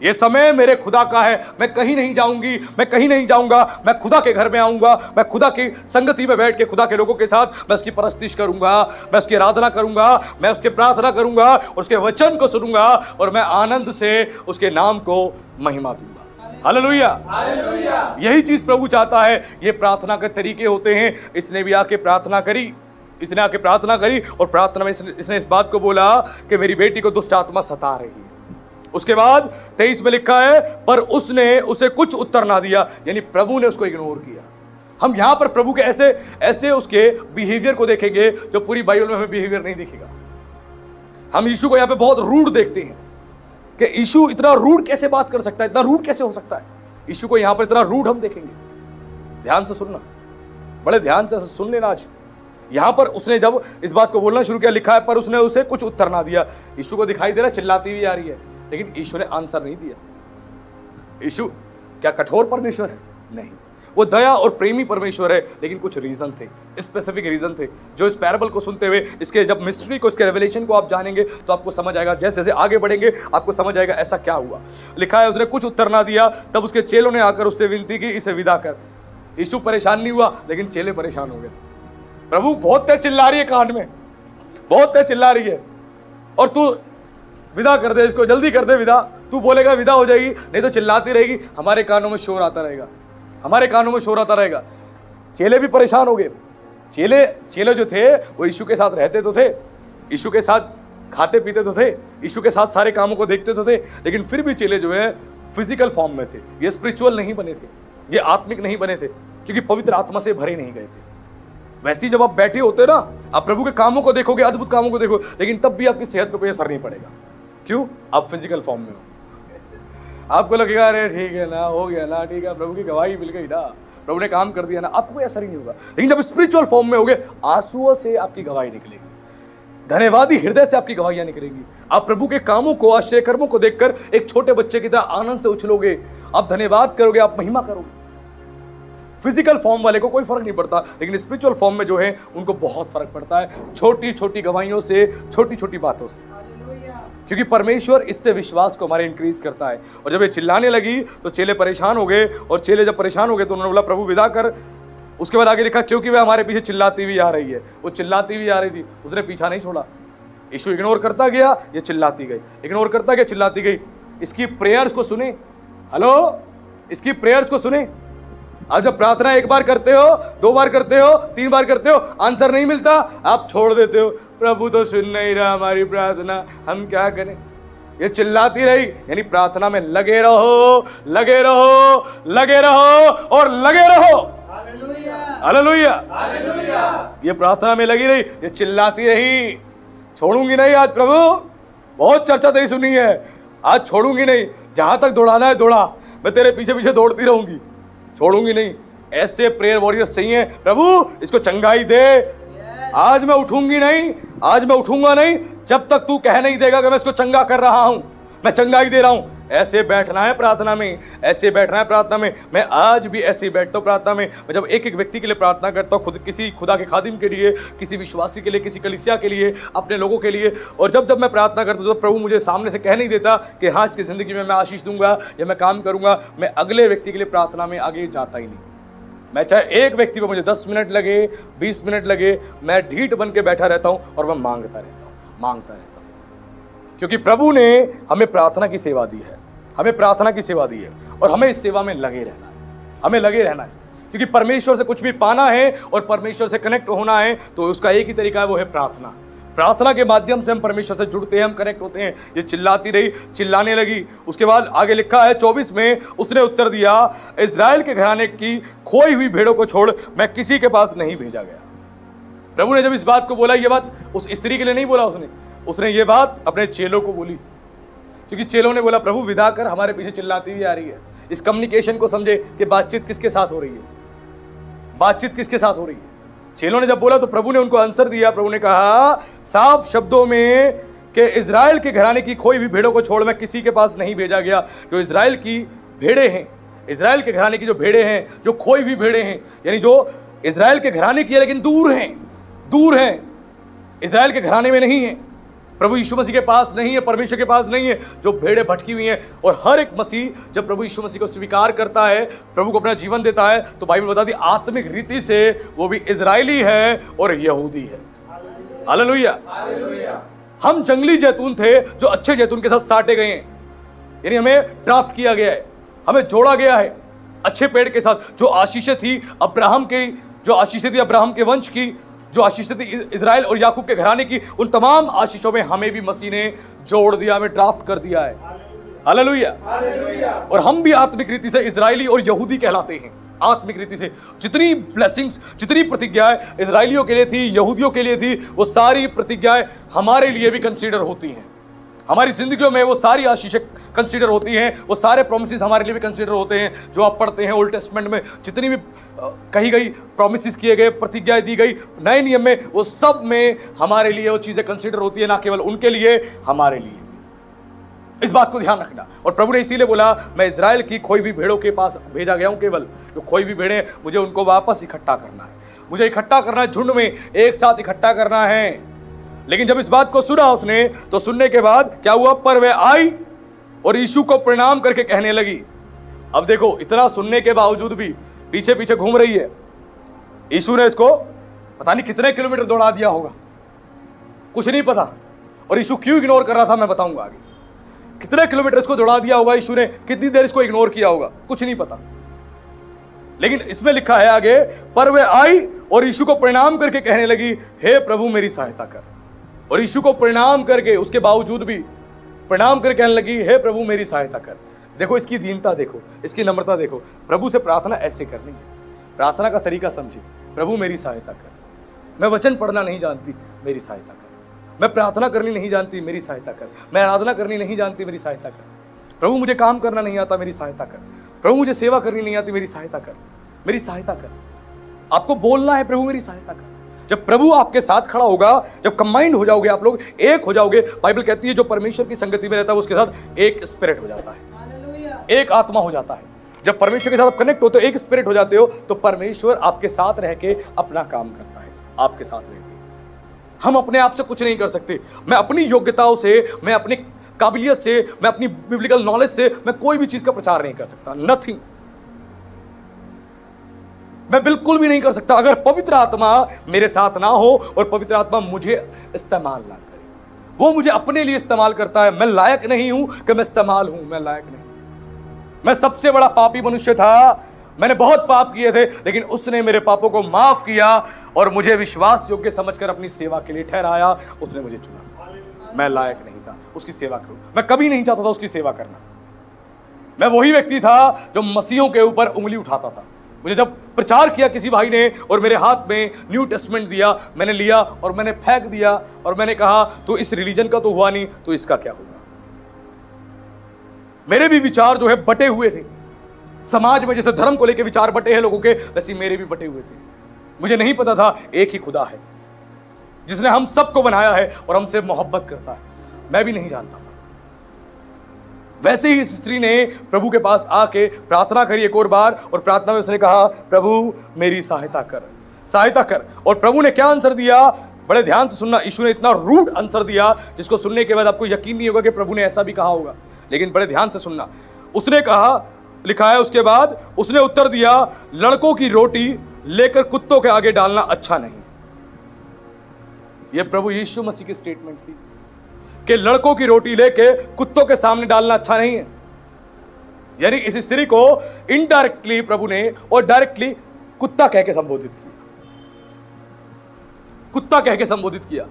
ये समय मेरे खुदा का है, मैं कहीं नहीं जाऊंगी, मैं कहीं नहीं जाऊंगा, मैं खुदा के घर में आऊंगा, मैं खुदा की संगति में बैठ के खुदा के लोगों के साथ मैं उसकी परस्तिश करूंगा, मैं उसकी आराधना करूंगा, मैं उसकी प्रार्थना करूंगा, उसके वचन को सुनूंगा और मैं आनंद से उसके नाम को महिमा दूंगा। Hallelujah, hallelujah. यही चीज प्रभु चाहता है। ये प्रार्थना के तरीके होते हैं। इसने भी आके प्रार्थना करी, इसने आके प्रार्थना करी और प्रार्थना में इसने इस बात को बोला कि मेरी बेटी को दुष्ट आत्मा सता रही है। उसके बाद 23 में लिखा है, पर उसने उसे कुछ उत्तर ना दिया, यानी प्रभु ने उसको इग्नोर किया। हम यहां पर प्रभु के ऐसे ऐसे उसके बिहेवियर को देखेंगे जो पूरी बाइबल में हमें बिहेवियर नहीं दिखेगा। हम यीशु को यहां पे बहुत रूड देखते हैं कि यीशु इतना रूड कैसे बात कर सकता है, इतना रूड कैसे हो सकता है। यीशु को यहां पर इतना रूड हम देखेंगे। ध्यान से सुनना, बड़े ध्यान से सुन लेना। आज यहां पर उसने जब इस बात को बोलना शुरू किया, लिखा है पर उसने उसे कुछ उत्तर ना दिया। यीशु को दिखाई दे रहा है चिल्लाती हुई आ रही है, लेकिन यीशु ने आंसर नहीं दिया। यीशु क्या कठोर परमेश्वर है? नहीं, वो दया और प्रेमी परमेश्वर है, लेकिन कुछ रीजन थे, स्पेसिफिक रीजन थे जो इस पैराबल को सुनते हुए, इसके जब मिस्ट्री को, इसके रेवलेशन को आप जानेंगे तो आपको समझ आएगा। जैसे जैसे आगे बढ़ेंगे आपको समझ आएगा ऐसा क्या हुआ। लिखा है उसने कुछ उत्तर ना दिया, तब उसके चेलों ने आकर उससे विनती की, इसे विदा कर। यीशु परेशान नहीं हुआ, लेकिन चेले परेशान हो गए। प्रभु बहुत तेज चिल्ला रही है, कान में बहुत तेज चिल्ला रही है, और तू विदा कर दे इसको, जल्दी कर दे विदा। तू बोलेगा विदा हो जाएगी, नहीं तो चिल्लाती रहेगी, हमारे कानों में शोर आता रहेगा, हमारे कानों में शोर आता रहेगा। चेले भी परेशान हो गए। चेले जो थे वो यीशु के साथ रहते तो थे, यीशु के साथ खाते पीते तो थे, यीशु के साथ सारे कामों को देखते तो थे, लेकिन फिर भी चेले जो है फिजिकल फॉर्म में थे। ये स्पिरिचुअल नहीं बने थे, ये आत्मिक नहीं बने थे, क्योंकि पवित्र आत्मा से भरे नहीं गए थे। वैसे ही जब आप बैठे होते ना, आप प्रभु के कामों को देखोगे, अद्भुत कामों को देखो, लेकिन तब भी आपकी सेहत पे कोई असर नहीं पड़ेगा। क्यों? आप फिजिकल फॉर्म में हो। आपको लगेगा अरे ठीक है ना, हो गया ना, ठीक है, प्रभु की गवाही मिल गई ना, प्रभु ने काम कर दिया ना, आपको कोई असर ही नहीं होगा। लेकिन जब स्पिरिचुअल फॉर्म में होगे, आंसुओं से आपकी गवाही निकलेगी, धन्यवादी हृदय से आपकी गवाहियां निकलेगी। आप प्रभु के कामों को, आश्चर्य कर्मों को देखकर एक छोटे बच्चे की तरह आनंद से उछलोगे, आप धन्यवाद करोगे, आप महिमा करोगे। फिजिकल फॉर्म वाले को कोई फर्क नहीं पड़ता, लेकिन स्पिरिचुअल फॉर्म में जो है उनको बहुत फर्क पड़ता है, छोटी छोटी गवाहियों से, छोटी छोटी बातों से, क्योंकि परमेश्वर इससे विश्वास को हमारे इंक्रीज करता है। और जब ये चिल्लाने लगी तो चेले परेशान हो गए, और चेले जब परेशान हो गए तो उन्होंने बोला प्रभु विदा कर। उसके बाद आगे लिखा क्योंकि वह हमारे पीछे चिल्लाती हुई आ रही है। वो चिल्लाती हुई आ रही थी, उसने पीछा नहीं छोड़ा। यीशु इग्नोर करता गया, ये चिल्लाती गई, इग्नोर करता गया, चिल्लाती गई। इसकी प्रेयर्स को सुने, हेलो, इसकी प्रेयर्स को सुने। आप जब प्रार्थना एक बार करते हो, 2 बार करते हो, 3 बार करते हो, आंसर नहीं मिलता, आप छोड़ देते हो, प्रभु तो सुन नहीं रहा हमारी प्रार्थना, हम क्या करें। ये चिल्लाती रही, यानी प्रार्थना में लगे रहो, लगे रहो, लगे रहो और लगे रहो। Hallelujah, hallelujah. ये प्रार्थना में लगी रही, ये चिल्लाती रही, छोड़ूंगी नहीं आज प्रभु, बहुत चर्चा तेरी सुनी है, आज छोड़ूंगी नहीं, जहां तक दौड़ाना है दौड़ा, मैं तेरे पीछे पीछे दौड़ती रहूंगी, छोड़ूंगी नहीं। ऐसे प्रेयर वॉरियर्स चाहिए। प्रभु इसको चंगाई दे, आज मैं उठूंगी नहीं, आज मैं उठूंगा नहीं जब तक तू कह नहीं देगा कि मैं इसको चंगा कर रहा हूं, मैं चंगाई दे रहा हूं। ऐसे बैठना है प्रार्थना में, ऐसे बैठना है प्रार्थना में। मैं आज भी ऐसे ही बैठता हूं प्रार्थना में। मैं जब एक एक व्यक्ति के लिए प्रार्थना करता हूं, खुद किसी खुदा के खादिम के लिए, किसी विश्वासी के लिए, किसी कलीसिया के लिए, अपने लोगों के लिए, और जब जब मैं प्रार्थना करता हूं तो प्रभु मुझे सामने से कह नहीं देता कि हाँ इसकी ज़िंदगी में मैं आशीष दूंगा या मैं काम करूंगा। मैं अगले व्यक्ति के लिए प्रार्थना में आगे जाता ही नहीं। मैं चाहे एक व्यक्ति पर मुझे 10 मिनट लगे, 20 मिनट लगे, मैं ढीठ बन के बैठा रहता हूं और मैं मांगता रहता हूं, मांगता रहता हूं, क्योंकि प्रभु ने हमें प्रार्थना की सेवा दी है, हमें प्रार्थना की सेवा दी है, और हमें इस सेवा में लगे रहना है, हमें लगे रहना है। क्योंकि परमेश्वर से कुछ भी पाना है और परमेश्वर से कनेक्ट होना है तो उसका एक ही तरीका है, वो है प्रार्थना। प्रार्थना के माध्यम से हम परमेश्वर से जुड़ते हैं, हम कनेक्ट होते हैं। ये चिल्लाती रही, चिल्लाने लगी। उसके बाद आगे लिखा है 24 में, उसने उत्तर दिया इज़राइल के घराने की खोई हुई भेड़ों को छोड़ मैं किसी के पास नहीं भेजा गया। प्रभु ने जब इस बात को बोला, ये बात उस स्त्री के लिए नहीं बोला, उसने ये बात अपने चेलों को बोली, क्योंकि चेलों ने बोला प्रभु विदा कर, हमारे पीछे चिल्लाती हुई आ रही है। इस कम्युनिकेशन को समझे कि बातचीत किसके साथ हो रही है, बातचीत किसके साथ हो रही है। चेलों ने जब बोला तो प्रभु ने उनको आंसर दिया। प्रभु ने कहा साफ शब्दों में कि इजराइल के घराने की खोई भी भेड़ों को छोड़ मैं किसी के पास नहीं भेजा गया। जो इजराइल की भेड़े हैं, इजराइल के घराने की जो भेड़े हैं, जो खोई भी भेड़े हैं, यानी जो इजराइल के घराने की है लेकिन दूर हैं, इजराइल के घराने में नहीं है, प्रभु यीशु मसीह के पास नहीं है, परमेश्वर के पास नहीं है, जो भेड़ें भटकी हुई हैं। और हर एक मसीह जब प्रभु यीशु मसीह को स्वीकार करता है, प्रभु को अपना जीवन देता है, तो बाइबल बताती है आत्मिक रीति से वो भी इजरायली है और यहूदी है। हालेलुया। हम जंगली जैतून थे जो अच्छे जैतून के साथ साटे गए हैं, यानी हमें ड्राफ्ट किया गया है, हमें जोड़ा गया है अच्छे पेड़ के साथ। जो आशीषें थी अब्राहम की, जो आशीषें थी अब्राहम के वंश की, जो आशीषें थी इजराइल और याकूब के घराने की, उन तमाम आशीषों में हमें भी मसीह ने जोड़ दिया, हमें ड्राफ्ट कर दिया है। हालेलुया। और हम भी आत्मिक रीति से इजरायली और यहूदी कहलाते हैं। आत्मिक रीति से जितनी ब्लेसिंग्स, जितनी प्रतिज्ञाएं इजरायलियों के लिए थी, यहूदियों के लिए थी, वो सारी प्रतिज्ञाएं हमारे लिए भी कंसीडर होती हैं। हमारी जिंदगियों में वो सारी आशीषें कंसीडर होती हैं, वो सारे प्रोमिसेस हमारे लिए भी कंसीडर होते हैं। जो आप पढ़ते हैं ओल्ड टेस्टमेंट में, जितनी भी कही गई प्रोमिसेस किए गए, प्रतिज्ञाएं दी गई नए नियम में, वो सब में हमारे लिए वो चीजें कंसीडर होती है, ना केवल उनके लिए, हमारे लिए। इस बात को ध्यान रखना। और प्रभु ने इसीलिए बोला मैं इजराइल की खोई भी भेड़ों के पास भेजा गया हूं। केवल जो खोई भी भेड़ें, मुझे उनको वापस इकट्ठा करना है, मुझे इकट्ठा करना है, झुंड में एक साथ इकट्ठा करना है। लेकिन जब इस बात को सुना उसने, तो सुनने के बाद क्या हुआ, पर वह आई और यीशु को प्रणाम करके कहने लगी। अब देखो, इतना सुनने के बावजूद भी पीछे पीछे घूम रही है। यीशु ने इसको पता नहीं कितने किलोमीटर दौड़ा दिया होगा, कुछ नहीं पता। और यीशु क्यों इग्नोर कर रहा था मैं बताऊंगा आगे। कितने किलोमीटर इसको दौड़ा दिया होगा यीशु ने, कितनी देर इसको इग्नोर किया होगा, कुछ नहीं पता। लेकिन इसमें लिखा है आगे, पर वह आई और यीशु को प्रणाम करके कहने लगी, हे प्रभु मेरी सहायता कर। और यीशु को प्रणाम करके, उसके बावजूद भी प्रणाम करके कहने लगी, हे प्रभु मेरी सहायता कर। देखो इसकी दीनता, देखो इसकी नम्रता, देखो। प्रभु से प्रार्थना ऐसे करनी है, प्रार्थना का तरीका समझिए। प्रभु मेरी सहायता कर, मैं वचन पढ़ना नहीं जानती, मेरी सहायता कर। मैं प्रार्थना करनी नहीं जानती, मेरी सहायता कर। मैं आराधना करनी नहीं जानती, मेरी सहायता कर। प्रभु मुझे काम करना नहीं आता, मेरी सहायता कर। प्रभु मुझे सेवा करनी नहीं आती, मेरी सहायता कर, मेरी सहायता कर। आपको बोलना है, प्रभु मेरी सहायता कर। जब प्रभु आपके साथ खड़ा होगा, जब कंबाइंड हो जाओगे, आप लोग एक हो जाओगे, बाइबल कहती है जो परमेश्वर की संगति में रहता है उसके साथ एक स्पिरिट हो जाता है, एक आत्मा हो जाता है। जब परमेश्वर के साथ आप कनेक्ट होते हो, एक स्पिरिट हो जाते हो, तो परमेश्वर आपके साथ रह के अपना काम करता है, आपके साथ रह के। हम अपने आप से कुछ नहीं कर सकते। मैं अपनी योग्यताओं से, मैं अपनी काबिलियत से, मैं अपनी बिब्लिकल नॉलेज से मैं कोई भी चीज का प्रचार नहीं कर सकता। नथिंग, मैं बिल्कुल भी नहीं कर सकता अगर पवित्र आत्मा मेरे साथ ना हो और पवित्र आत्मा मुझे इस्तेमाल ना करे। वो मुझे अपने लिए इस्तेमाल करता है। मैं लायक नहीं हूं कि मैं इस्तेमाल हूं, मैं लायक नहीं। मैं सबसे बड़ा पापी मनुष्य था, मैंने बहुत पाप किए थे, लेकिन उसने मेरे पापों को माफ किया और मुझे विश्वास योग्य समझकर अपनी सेवा के लिए ठहराया। उसने मुझे चुना। मैं लायक नहीं था उसकी सेवा करूं, मैं कभी नहीं चाहता था उसकी सेवा करना। मैं वही व्यक्ति था जो मसीहों के ऊपर उंगली उठाता था। मुझे जब प्रचार किया किसी भाई ने और मेरे हाथ में न्यू टेस्टमेंट दिया, मैंने लिया और मैंने फेंक दिया और मैंने कहा तो इस रिलीजन का तो हुआ नहीं, तो इसका क्या होगा। मेरे भी विचार जो है बटे हुए थे समाज में। जैसे धर्म को लेकर विचार बटे हैं लोगों के, वैसे मेरे भी बटे हुए थे। मुझे नहीं पता था एक ही खुदा है जिसने हम सबको बनाया है और हमसे मोहब्बत करता है। मैं भी नहीं जानता था। वैसे ही इस स्त्री ने प्रभु के पास आके प्रार्थना करी एक और बार, और प्रार्थना में उसने कहा, प्रभु मेरी सहायता कर, सहायता कर। और प्रभु ने क्या आंसर दिया, बड़े ध्यान से सुनना। यीशु ने इतना रूड आंसर दिया जिसको सुनने के बाद आपको यकीन नहीं होगा कि प्रभु ने ऐसा भी कहा होगा, लेकिन बड़े ध्यान से सुनना। उसने कहा, लिखा है उसके बाद उसने उत्तर दिया, लड़कों की रोटी लेकर कुत्तों के आगे डालना अच्छा नहीं। यह प्रभु यीशु मसीह की स्टेटमेंट थी कि लड़कों की रोटी लेके कुत्तों के सामने डालना अच्छा नहीं है। यानी इस स्त्री को इनडायरेक्टली प्रभु ने और डायरेक्टली कुत्ता कह के संबोधित किया, कुत्ता कह के संबोधित किया।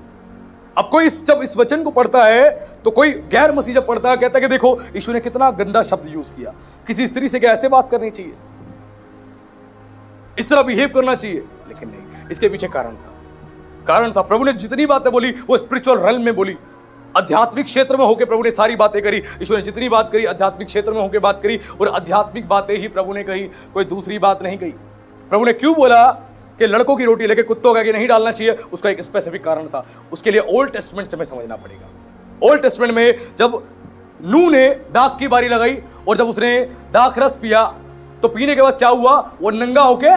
अब कोई जब इस वचन को पढ़ता है तो कोई गैर मसीह जब पढ़ता है कहता है कि देखो यीशु ने कितना गंदा शब्द यूज किया, किसी स्त्री से क्या ऐसे बात करनी चाहिए, इस तरह बिहेव करना चाहिए। लेकिन नहीं, इसके पीछे कारण था। प्रभु ने जितनी बातें बोली वो स्पिरिचुअल रेल्म में बोली, आध्यात्मिक क्षेत्र में होकर प्रभु ने सारी बातें करी। यीशु ने जितनी बात करी आध्यात्मिक क्षेत्र में होकर बात करी, और आध्यात्मिक बातें ही प्रभु ने कही, कोई दूसरी बात नहीं कही। प्रभु ने क्यों बोला कि लड़कों की रोटी लेके कुत्तों के आगे नहीं डालना चाहिए, उसका एक स्पेसिफिक कारण था। उसके लिए ओल्ड टेस्टमेंट से हमें समझना पड़ेगा। ओल्ड टेस्टमेंट में जब नूह ने दाख की बारी लगाई और जब उसने दाख रस पिया तो पीने के बाद क्या हुआ, वो नंगा होके,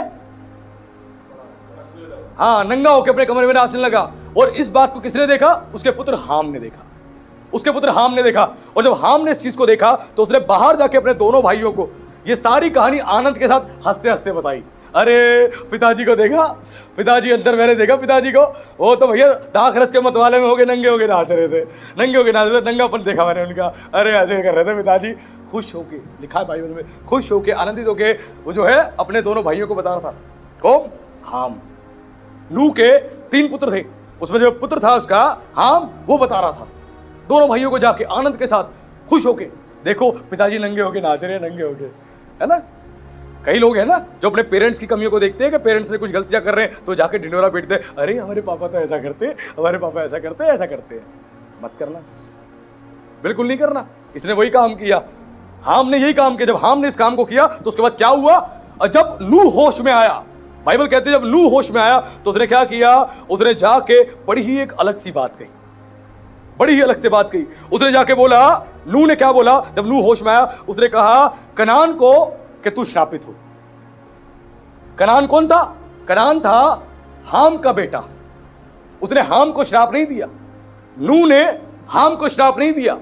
हाँ नंगा होके अपने कमरे में नाचने लगा। और इस बात को किसने देखा? उसके पुत्र हाम ने देखा। उसके पुत्र हाम ने देखा। और जब हाम ने इस चीज को देखा तो उसने बाहर जाके अपने दोनों भाइयों को ये सारी कहानी आनंद के साथ हंसते हंसते बताई। अरे पिताजी को देखा, पिताजी अंदर मैंने देखा पिताजी को, वो तो भैया दाख रस के मतवाले में हो गए, नंगे हो गए नाच रहे थे, नंगे हो गए नाच रहे थे, नंगापन देखा मैंने उनका। अरे ऐसे कर रहे थे पिताजी, खुश होके, लिखा है भाई में, खुश होके आनंदित होके वो जो है अपने दोनों भाइयों को बता रहा था। कौन? हाम। नूह के 3 पुत्र थे, उसमें जो पुत्र था उसका हाम, वो बता रहा था दोनों भाइयों को जाके आनंद के साथ खुश होके, देखो पिताजी नंगे होके नाच रहे हैं, नंगे होके, है ना। कई लोग हैं ना जो अपने पेरेंट्स की कमियों को देखते हैं कि पेरेंट्स ने कुछ गलतियां कर रहे हैं तो जाके ढिंडोरा पीटते हैं, अरे हमारे पापा तो ऐसा करते हैं, हमारे पापा ऐसा करते हैं, ऐसा करते हैं। मत करना, बिल्कुल नहीं करना। इसने वही काम किया, हाम ने यही काम किया। जब हाम ने इस काम को किया तो उसके बाद क्या हुआ? और जब नूह होश में आया, बाइबल कहते हैं जब नूह होश में आया तो उसने क्या किया? उसने जाके बड़ी ही एक अलग सी बात कही, बड़ी ही अलग से बात कही। उसने जाके बोला, नूह ने क्या बोला जब नूह होश में आया? उसने कहा कनान को कि तू श्रापित हो। कनान कौन था? कनान था हाम का बेटा। उसने हाम को श्राप नहीं दिया, नूह ने हाम को श्राप नहीं दिया,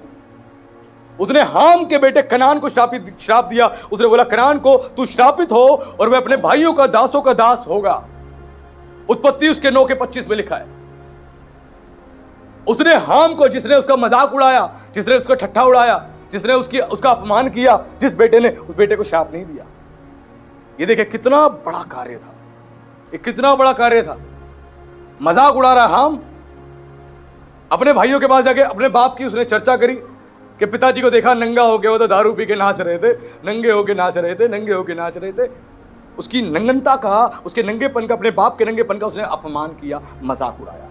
उसने हाम के बेटे कनान को श्राप दिया। उसने बोला कनान को तू श्रापित हो और वह अपने भाइयों का दासों का दास होगा। उत्पत्ति उसके 9:25 में लिखा है। उसने हाम को, जिसने उसका मजाक उड़ाया, जिसने उसका ठट्ठा उड़ाया, जिसने उसका अपमान किया, जिस बेटे ने, उस बेटे को श्राप नहीं दिया। ये देखे कितना बड़ा कार्य था, ये कितना बड़ा कार्य था। मजाक उड़ा रहा हाम, अपने भाइयों के पास जाके अपने बाप की उसने चर्चा करी कि पिताजी को देखा नंगा हो गया, वो तो दारू पी के नाच रहे थे, नंगे होके नाच रहे थे, नंगे होके नाच रहे थे। उसकी नंगनता का, उसके नंगेपन का, अपने बाप के नंगेपन का उसने अपमान किया, मजाक उड़ाया,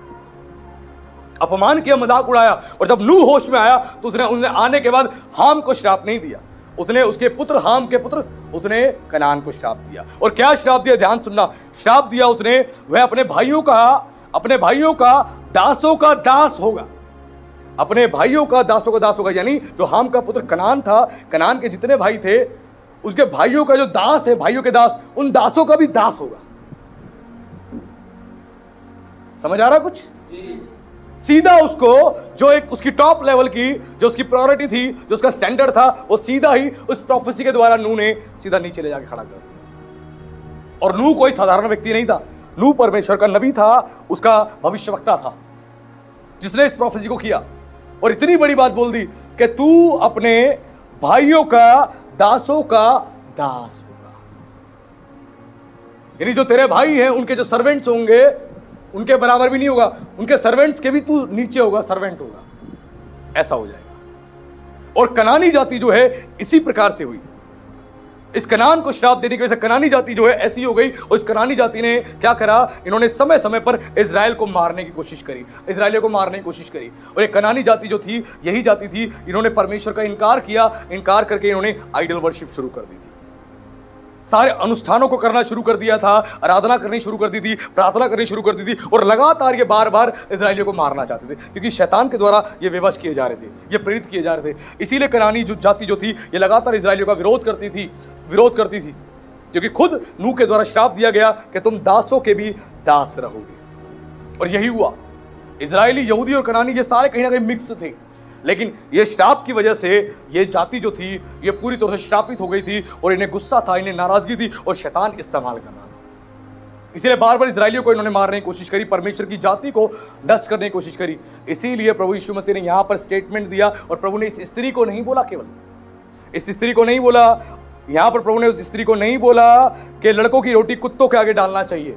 अपमान किया, मजाक उड़ाया। और जब नूह होश में आया तो उसने आने के बाद हाम को श्राप नहीं दिया, उसने उसके पुत्र हाम के पुत्र उसने कनान को श्राप दिया। और क्या श्राप दिया? ध्यान सुनना। श्राप दिया उसने, वह अपने भाइयों का दासों का दास होगा। अपने भाइयों का दासों का दास होगा, यानी जो हाम का पुत्र कनान था, कनान के जितने भाई थे, उसके भाइयों का जो दास है, भाइयों के दास, उन दासों का भी दास होगा। समझ आ रहा कुछ? सीधा उसको, जो एक उसकी टॉप लेवल की, जो उसकी प्रायोरिटी थी, जो उसका स्टैंडर्ड था, वो सीधा ही उस प्रोफेसी के द्वारा नूह ने सीधा नीचे ले जाके खड़ा कर दिया। और नूह कोई साधारण व्यक्ति नहीं था, नूह परमेश्वर का नबी था, उसका भविष्यवक्ता था, जिसने इस प्रोफेसी को किया और इतनी बड़ी बात बोल दी कि तू अपने भाइयों का दासों का दास होगा। यानी जो तेरे भाई हैं, उनके जो सर्वेंट्स होंगे, उनके बराबर भी नहीं होगा, उनके सर्वेंट्स के भी तू नीचे होगा, सर्वेंट होगा, ऐसा हो जाएगा। और कनानी जाति जो है इसी प्रकार से हुई। इस कनान को श्राप देने की वजह से कनानी जाति जो है ऐसी हो गई। और इस कनानी जाति ने क्या करा? इन्होंने समय समय पर इजराइल को मारने की कोशिश करी, इजराइलियों को मारने की कोशिश करी। और ये कनानी जाति जो थी, यही जाति थी, इन्होंने परमेश्वर का इनकार किया, इनकार करके इन्होंने आइडल वर्शिप शुरू कर दी थी। सारे अनुष्ठानों को करना शुरू कर दिया था, आराधना करनी शुरू कर दी थी, प्रार्थना करनी शुरू कर दी थी। और लगातार ये बार बार इजराइलियों को मारना चाहते थे, क्योंकि शैतान के द्वारा ये विवश किए जा रहे थे, ये प्रेरित किए जा रहे थे। इसीलिए कनानी जो जाति जो थी, ये लगातार इजराइलियों का विरोध करती थी, क्योंकि खुद नूह के द्वारा श्राप दिया गया कि तुम दासों के भी दास रहोगे। और यही हुआ। इजरायली, यहूदी और कनानी ये सारे कहीं ना कहीं मिक्स थे, लेकिन ये श्राप की वजह से ये जाति जो थी ये पूरी तरह से श्रापित हो गई थी। और इन्हें गुस्सा था, इन्हें नाराजगी थी, और शैतान इस्तेमाल कर रहा था। इसीलिए बार बार इजरायलियों को इन्होंने मारने की कोशिश करी, परमेश्वर की जाति को नष्ट करने की कोशिश करी। इसीलिए प्रभु यीशु मसीह ने यहां पर स्टेटमेंट दिया। और प्रभु ने इस स्त्री को नहीं बोला, केवल इस स्त्री को नहीं बोला, यहां पर प्रभु ने उस स्त्री को नहीं बोला कि लड़कों की रोटी कुत्तों के आगे डालना चाहिए,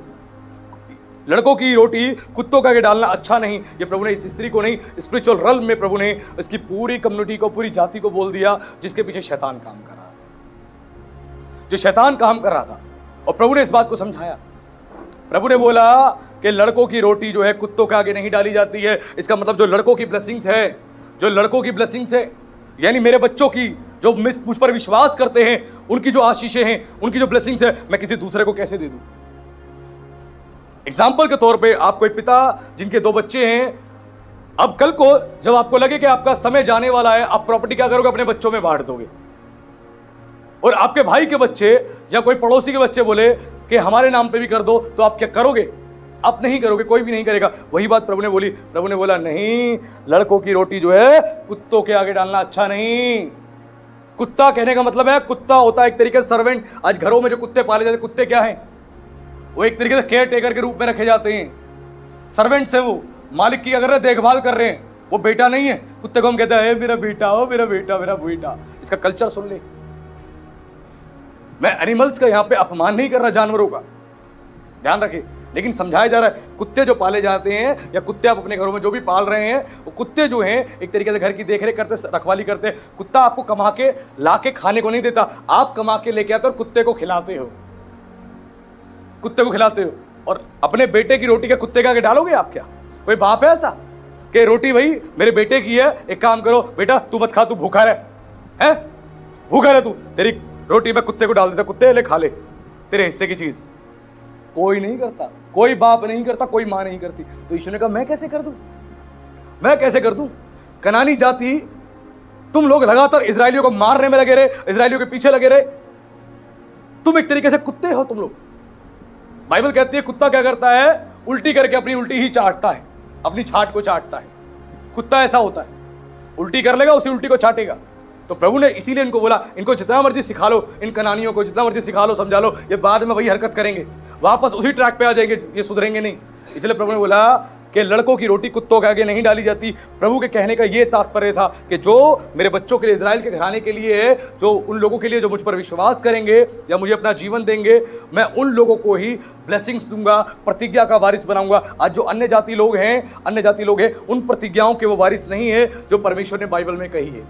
लड़कों की रोटी कुत्तों के आगे डालना अच्छा नहीं। ये प्रभु ने इस स्त्री को नहीं, स्पिरिचुअल रल्म में प्रभु ने इसकी पूरी कम्युनिटी को, पूरी जाति को बोल दिया, जिसके पीछे शैतान काम कर रहा था, जो शैतान काम कर रहा था। और प्रभु ने इस बात को समझाया। प्रभु ने बोला कि लड़कों की रोटी जो है कुत्तों के आगे नहीं डाली जाती है। इसका मतलब जो लड़कों की ब्लेसिंग्स है, जो लड़कों की ब्लेसिंग्स है, यानी मेरे बच्चों की, जो मुझ पर विश्वास करते हैं, उनकी जो आशीषें हैं, उनकी जो ब्लेसिंग्स है, मैं किसी दूसरे को कैसे दे दूं? एग्जाम्पल के तौर पे आप कोई पिता जिनके 2 बच्चे हैं, अब कल को जब आपको लगे कि आपका समय जाने वाला है, आप प्रॉपर्टी क्या करोगे? अपने बच्चों में बांट दोगे। और आपके भाई के बच्चे या कोई पड़ोसी के बच्चे बोले कि हमारे नाम पे भी कर दो, तो आप क्या करोगे? आप नहीं करोगे, कोई भी नहीं करेगा। वही बात प्रभु ने बोली। प्रभु ने बोला नहीं, लड़कों की रोटी जो है कुत्तों के आगे डालना अच्छा नहीं। कुत्ता कहने का मतलब है, कुत्ता होता है एक तरीके से सर्वेंट। आज घरों में जो कुत्ते पाले जाते हैं, कुत्ते क्या हैं? वो एक तरीके से केयर टेकर के रूप में रखे जाते हैं, सर्वेंट्स हैं। वो मालिक की अगर देखभाल कर रहे हैं, वो बेटा नहीं है। कुत्ते को हम कहते हैं मेरा बेटा हो, मेरा बेटा, मेरा बेटा। इसका कल्चर सुन ले। मैं एनिमल्स का यहां पे अपमान नहीं कर रहा, जानवरों का ध्यान रखे, लेकिन समझाया जा रहा है कुत्ते जो पाले जाते हैं या कुत्ते आप अपने घरों में जो भी पाल रहे हैं, वो कुत्ते जो हैं एक तरीके से घर की देखरेख करते, रखवाली करते हैं। कुत्ता आपको कमा के ला के खाने को नहीं देता, आप कमा के लेके आते हो और कुत्ते को खिलाते हो, कुत्ते को खिलाते हो। और अपने बेटे की रोटी क्या कुत्ते के आगे डालोगे आप? क्या कोई बाप है ऐसा कि रोटी भाई मेरे बेटे की है, एक काम करो बेटा तू मत खा, तू भूखा रहे है, भूखा रहे तू, तेरी रोटी में कुत्ते को डाल देता, कुत्ते ले खा ले तेरे हिस्से की चीज। कोई नहीं करता, कोई बाप नहीं करता, कोई मां नहीं करती। तो यीशु ने कहा मैं कैसे कर दूं, मैं कैसे कर दूं? कनानी जाति, तुम लोग लगातार इजरायलियों को मारने में लगे रहे, इजरायलियों के पीछे लगे रहे, तुम एक तरीके से कुत्ते हो तुम लोग। बाइबल कहती है कुत्ता क्या करता है? उल्टी करके अपनी उल्टी ही चाटता है, अपनी छाट को चाटता है। कुत्ता ऐसा होता है, उल्टी कर लेगा उसी उल्टी को चाटेगा। तो प्रभु ने इसीलिए इनको बोला, इनको जितना मर्जी सिखा लो, इन कनानियों को जितना मर्जी सिखा लो, समझा लो, ये बाद में वही हरकत करेंगे, वापस उसी ट्रैक पे आ जाएंगे, ये सुधरेंगे नहीं। इसलिए प्रभु ने बोला कि लड़कों की रोटी कुत्तों के आगे नहीं डाली जाती। प्रभु के कहने का ये तात्पर्य था कि जो मेरे बच्चों के लिए, इजराइल के घराने के लिए है, जो उन लोगों के लिए जो मुझ पर विश्वास करेंगे या मुझे अपना जीवन देंगे, मैं उन लोगों को ही ब्लेसिंग्स दूंगा, प्रतिज्ञा का वारिस बनाऊंगा। आज जो अन्य जाति लोग हैं, उन प्रतिज्ञाओं के वो वारिस नहीं है जो परमेश्वर ने बाइबल में कही है।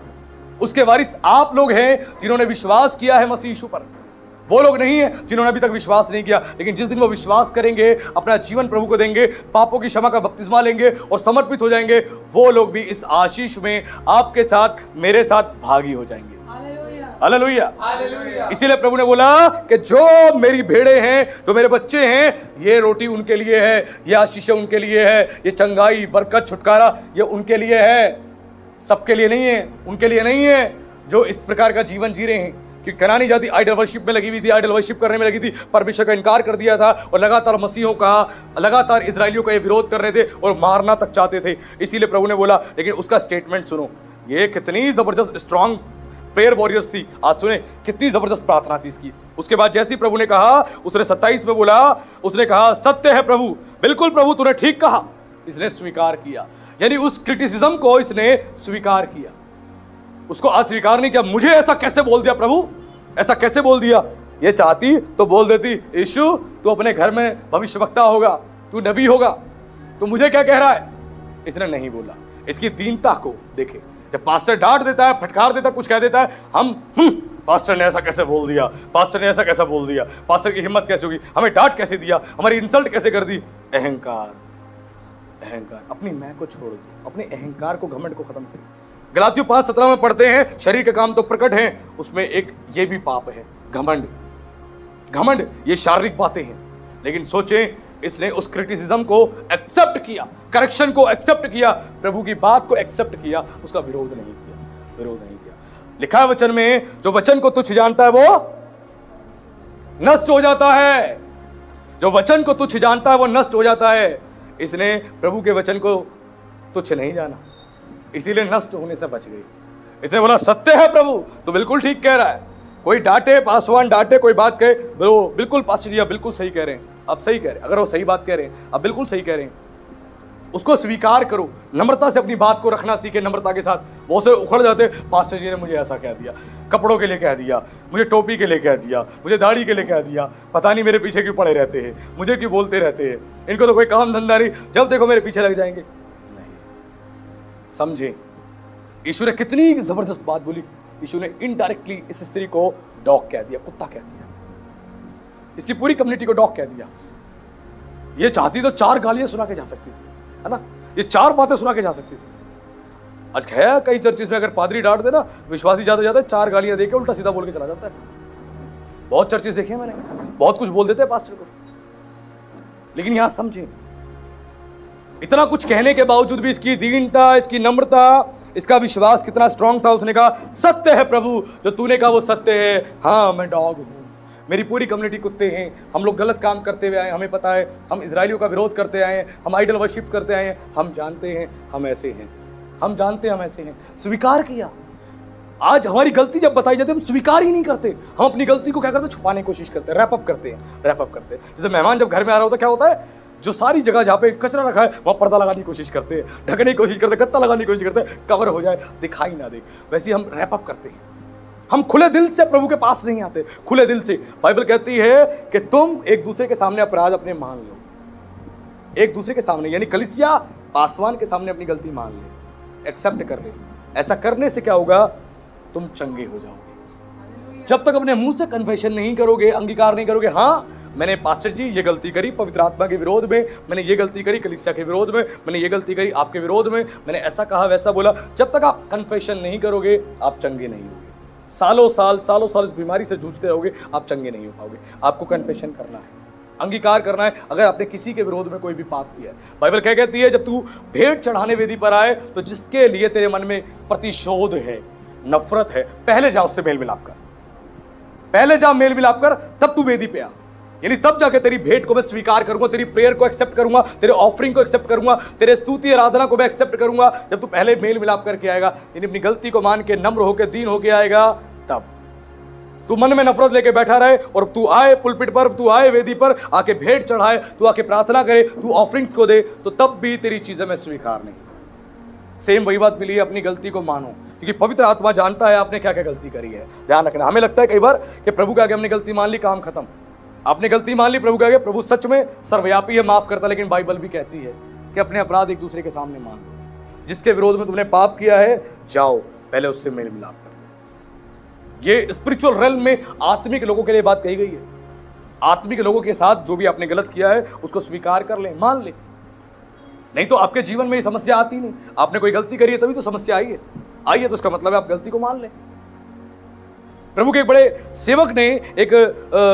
उसके वारिस आप लोग हैं जिन्होंने विश्वास किया है मसीह यीशु पर। वो लोग नहीं है जिन्होंने अभी तक विश्वास नहीं किया, लेकिन जिस दिन वो विश्वास करेंगे, अपना जीवन प्रभु को देंगे, पापों की क्षमा का बपतिस्मा लेंगे और समर्पित हो जाएंगे, वो लोग भी इस आशीष में आपके साथ, मेरे साथ भागी हो जाएंगे। Hallelujah, hallelujah. इसीलिए प्रभु ने बोला कि जो मेरी भेड़े हैं, जो मेरे बच्चे हैं, ये रोटी उनके लिए है, ये आशीष उनके लिए है, ये चंगाई, बरकत, छुटकारा ये उनके लिए है, सबके लिए नहीं है, उनके लिए नहीं है जो इस प्रकार का जीवन जी रहे हैं। कि कनानी जाति आइडल वर्शिप में लगी हुई थी, आइडल वर्शिप करने में लगी थी, परमेश्वर का इनकार कर दिया था और लगातार मसीहों का, लगातार इजरायलियों का ये विरोध कर रहे थे और मारना तक चाहते थे। इसीलिए प्रभु ने बोला, लेकिन उसका स्टेटमेंट सुनो, ये कितनी जबरदस्त स्ट्रांग प्रेयर वॉरियर्स थी। आज सुने कितनी जबरदस्त प्रार्थना थी इसकी। उसके बाद जैसे प्रभु ने कहा, उसने 27 में बोला, उसने कहा सत्य है प्रभु, बिल्कुल प्रभु तूने ठीक कहा। इसने स्वीकार किया, यानी उस क्रिटिसिज्म को इसने स्वीकार किया, उसको अस्वीकार नहीं किया। मुझे ऐसा कैसे बोल दिया प्रभु, ऐसा कैसे बोल दिया? ये चाहती तो बोल देती, यीशु तू अपने घर में भविष्यवक्ता होगा, तू नबी होगा, तो मुझे क्या कह रहा है? इसने नहीं बोला। इसकी दीनता को देखे, जब पास्टर डांट देता है, फटकार देता है, कुछ कह देता है, हम पास्टर ने ऐसा कैसे बोल दिया, पास्टर ने ऐसा कैसा बोल दिया, पास्टर की हिम्मत कैसे होगी, हमें डांट कैसे दिया, हमारी इंसल्ट कैसे कर दी। अहंकार, अहंकार, अपनी मैं को छोड़ दो, अपने अहंकार को, घमंड को खत्म करो। गलातियों 5:17 में पढ़ते हैं, शरीर के काम तो प्रकट हैं, उसमें एक ये भी पाप है, घमंड। घमंड ये शारीरिक बातें हैं, लेकिन सोचें इसने उस क्रिटिसिज्म को एक्सेप्ट किया, करेक्शन को एक्सेप्ट किया, प्रभु की बात को एक्सेप्ट किया, उसका विरोध नहीं किया, विरोध नहीं किया। लिखा है वचन में, जो वचन को तुच्छ जानता है वो नष्ट हो जाता है, जो वचन को तुच्छ जानता है वो नष्ट हो जाता है। इसने प्रभु के वचन को तुच्छ नहीं जाना, इसीलिए नष्ट होने से बच गई। इसने बोला सत्य है प्रभु, तो बिल्कुल ठीक कह रहा है। कोई डांटे, पासवान डांटे, कोई बात कहे, वो बिल्कुल पास्टर जी आप बिल्कुल सही कह रहे हैं, आप सही कह रहे हैं, अगर वो सही बात कह रहे हैं आप बिल्कुल सही कह रहे हैं, उसको स्वीकार करो। नम्रता से अपनी बात को रखना सीखे, नम्रता के साथ। बहुत से उखड़ जाते, पास्टर जी ने मुझे ऐसा कह दिया, कपड़ों के लिए कह दिया, मुझे टोपी के लिए कह दिया, मुझे दाढ़ी के लिए कह दिया, पता नहीं मेरे पीछे क्यों पड़े रहते हैं, मुझे क्यों बोलते रहते हैं, इनको तो कोई काम धंधा नहीं, जब देखो मेरे पीछे लग जाएंगे। नहीं, समझे यीशु ने कितनी जबरदस्त बात बोली। यीशु ने इनडायरेक्टली इस स्त्री को डॉग कह दिया, कुत्ता कह दिया, इसकी पूरी कम्युनिटी को डॉग कह दिया। ये चाहती तो 4 गालियां सुना के जा सकती थी, है ना, ये 4 बातें सुना के जा सकती थी। आज है कई चर्चिस में अगर पादरी डांट देना, विश्वासी जाते जाते 4 गालियां देके उल्टा सीधा बोल के चला जाता है। बहुत चर्चिस देखे हैं मैंने, बहुत कुछ बोल देते हैं पास्टर को। लेकिन यहां समझें, इतना कुछ कहने के बावजूद भी इसकी दीनता, इसकी नम्रता, इसका विश्वास कितना स्ट्रांग था। उसने कहा सत्य है प्रभु, जो तूने कहा वो सत्य है। हाँ मैं डॉग हूं, मेरी पूरी कम्युनिटी कुत्ते हैं, हम लोग गलत काम करते हुए आए, हमें पता है, हम इजराइलियों का विरोध करते आए हैं, हम आइडल वर्शिप करते आए हैं, हम जानते हैं हम ऐसे हैं, हम जानते हैं हम ऐसे हैं। स्वीकार किया। आज हमारी गलती जब बताई जाती है हम स्वीकार ही नहीं करते, हम अपनी गलती को क्या करते हैं, छुपाने की कोशिश करते हैं, रैप अप करते हैं। जैसे मेहमान जब घर में आ रहा होता क्या होता है, जो सारी जगह जहाँ पे कचरा रखा है वहाँ पर्दा लगाने की कोशिश करते हैं, ढकने की कोशिश करते हैं, गत्ता लगाने की कोशिश करते हैं, कवर हो जाए, दिखाई ना दे। वैसे हम रैप अप करते हैं। हम खुले दिल से प्रभु के पास नहीं आते, खुले दिल से। बाइबल कहती है कि तुम एक दूसरे के सामने अपराध अपने मान लो, एक दूसरे के सामने, यानी कलीसिया पासवान के सामने अपनी गलती मान ले, एक्सेप्ट कर ले। ऐसा करने से क्या होगा, तुम चंगे हो जाओगे। जब तक अपने मुंह से कन्फेशन नहीं करोगे, अंगीकार नहीं करोगे, हाँ मैंने पास्टर जी ये गलती करी पवित्र आत्मा के विरोध में, मैंने ये गलती करी कलीसिया के विरोध में, मैंने ये गलती करी आपके विरोध में, मैंने ऐसा कहा वैसा बोला, जब तक आप कन्फेशन नहीं करोगे आप चंगे नहीं होगे। सालों साल इस बीमारी से जूझते रहोगे, आप चंगे नहीं हो पाओगे। आपको कन्फेशन करना है, अंगीकार करना है अगर आपने किसी के विरोध में कोई भी पाप किया है। बाइबल क्या कहती है, जब तू भेंट चढ़ाने वेदी पर आए तो जिसके लिए तेरे मन में प्रतिशोध है, नफरत है, पहले जा उससे मेल मिलाप कर, पहले जा मेल मिलाप कर, तब तू वेदी पे आ। यानी तब जाके तेरी भेंट को मैं स्वीकार करूंगा, तेरी प्रेयर को एक्सेप्ट करूंगा, तेरे ऑफरिंग को एक्सेप्ट करूंगा, तेरे स्तुति आराधना को मैं एक्सेप्ट करूंगा, जब तू पहले मेल मिलाप करके आएगा, यानी अपनी गलती को मान के नम्र होकर दीन होके आएगा। तब तू मन में नफरत लेके बैठा रहे और तू आए पुलपिट पर, तू आए वेदी पर, आके भेंट चढ़ाए, तू आके प्रार्थना करे, तू ऑफरिंग्स को दे, तो तब भी तेरी चीजें मैं स्वीकार नहीं। सेम वही बात मिली है, अपनी गलती को मानो, क्योंकि पवित्र आत्मा जानता है आपने क्या क्या गलती करी है। ध्यान रखना, हमें लगता है कई बार कि प्रभु के आगे हमने गलती मान ली, काम खत्म। आपने गलती मान ली प्रभु के आगे, प्रभु सच में सर्वव्यापी है, माफ करता, लेकिन बाइबल भी कहती है कि अपने अपराध एक दूसरे के सामने मान लो। जिसके विरोध में तुमने पाप किया है, जाओ पहले उससे मेल मिलाप कर लो। ये स्पिरिचुअल रेल्म में आत्मिक लोगों के लिए बात कही गई है। आत्मिक लोगों के साथ जो भी आपने गलत किया है उसको स्वीकार कर ले, मान ले, नहीं तो आपके जीवन में ये समस्या आती नहीं। आपने कोई गलती करी है तभी तो समस्या आई है, तो इसका मतलब है आप गलती को मान लें। प्रभु के एक बड़े सेवक ने एक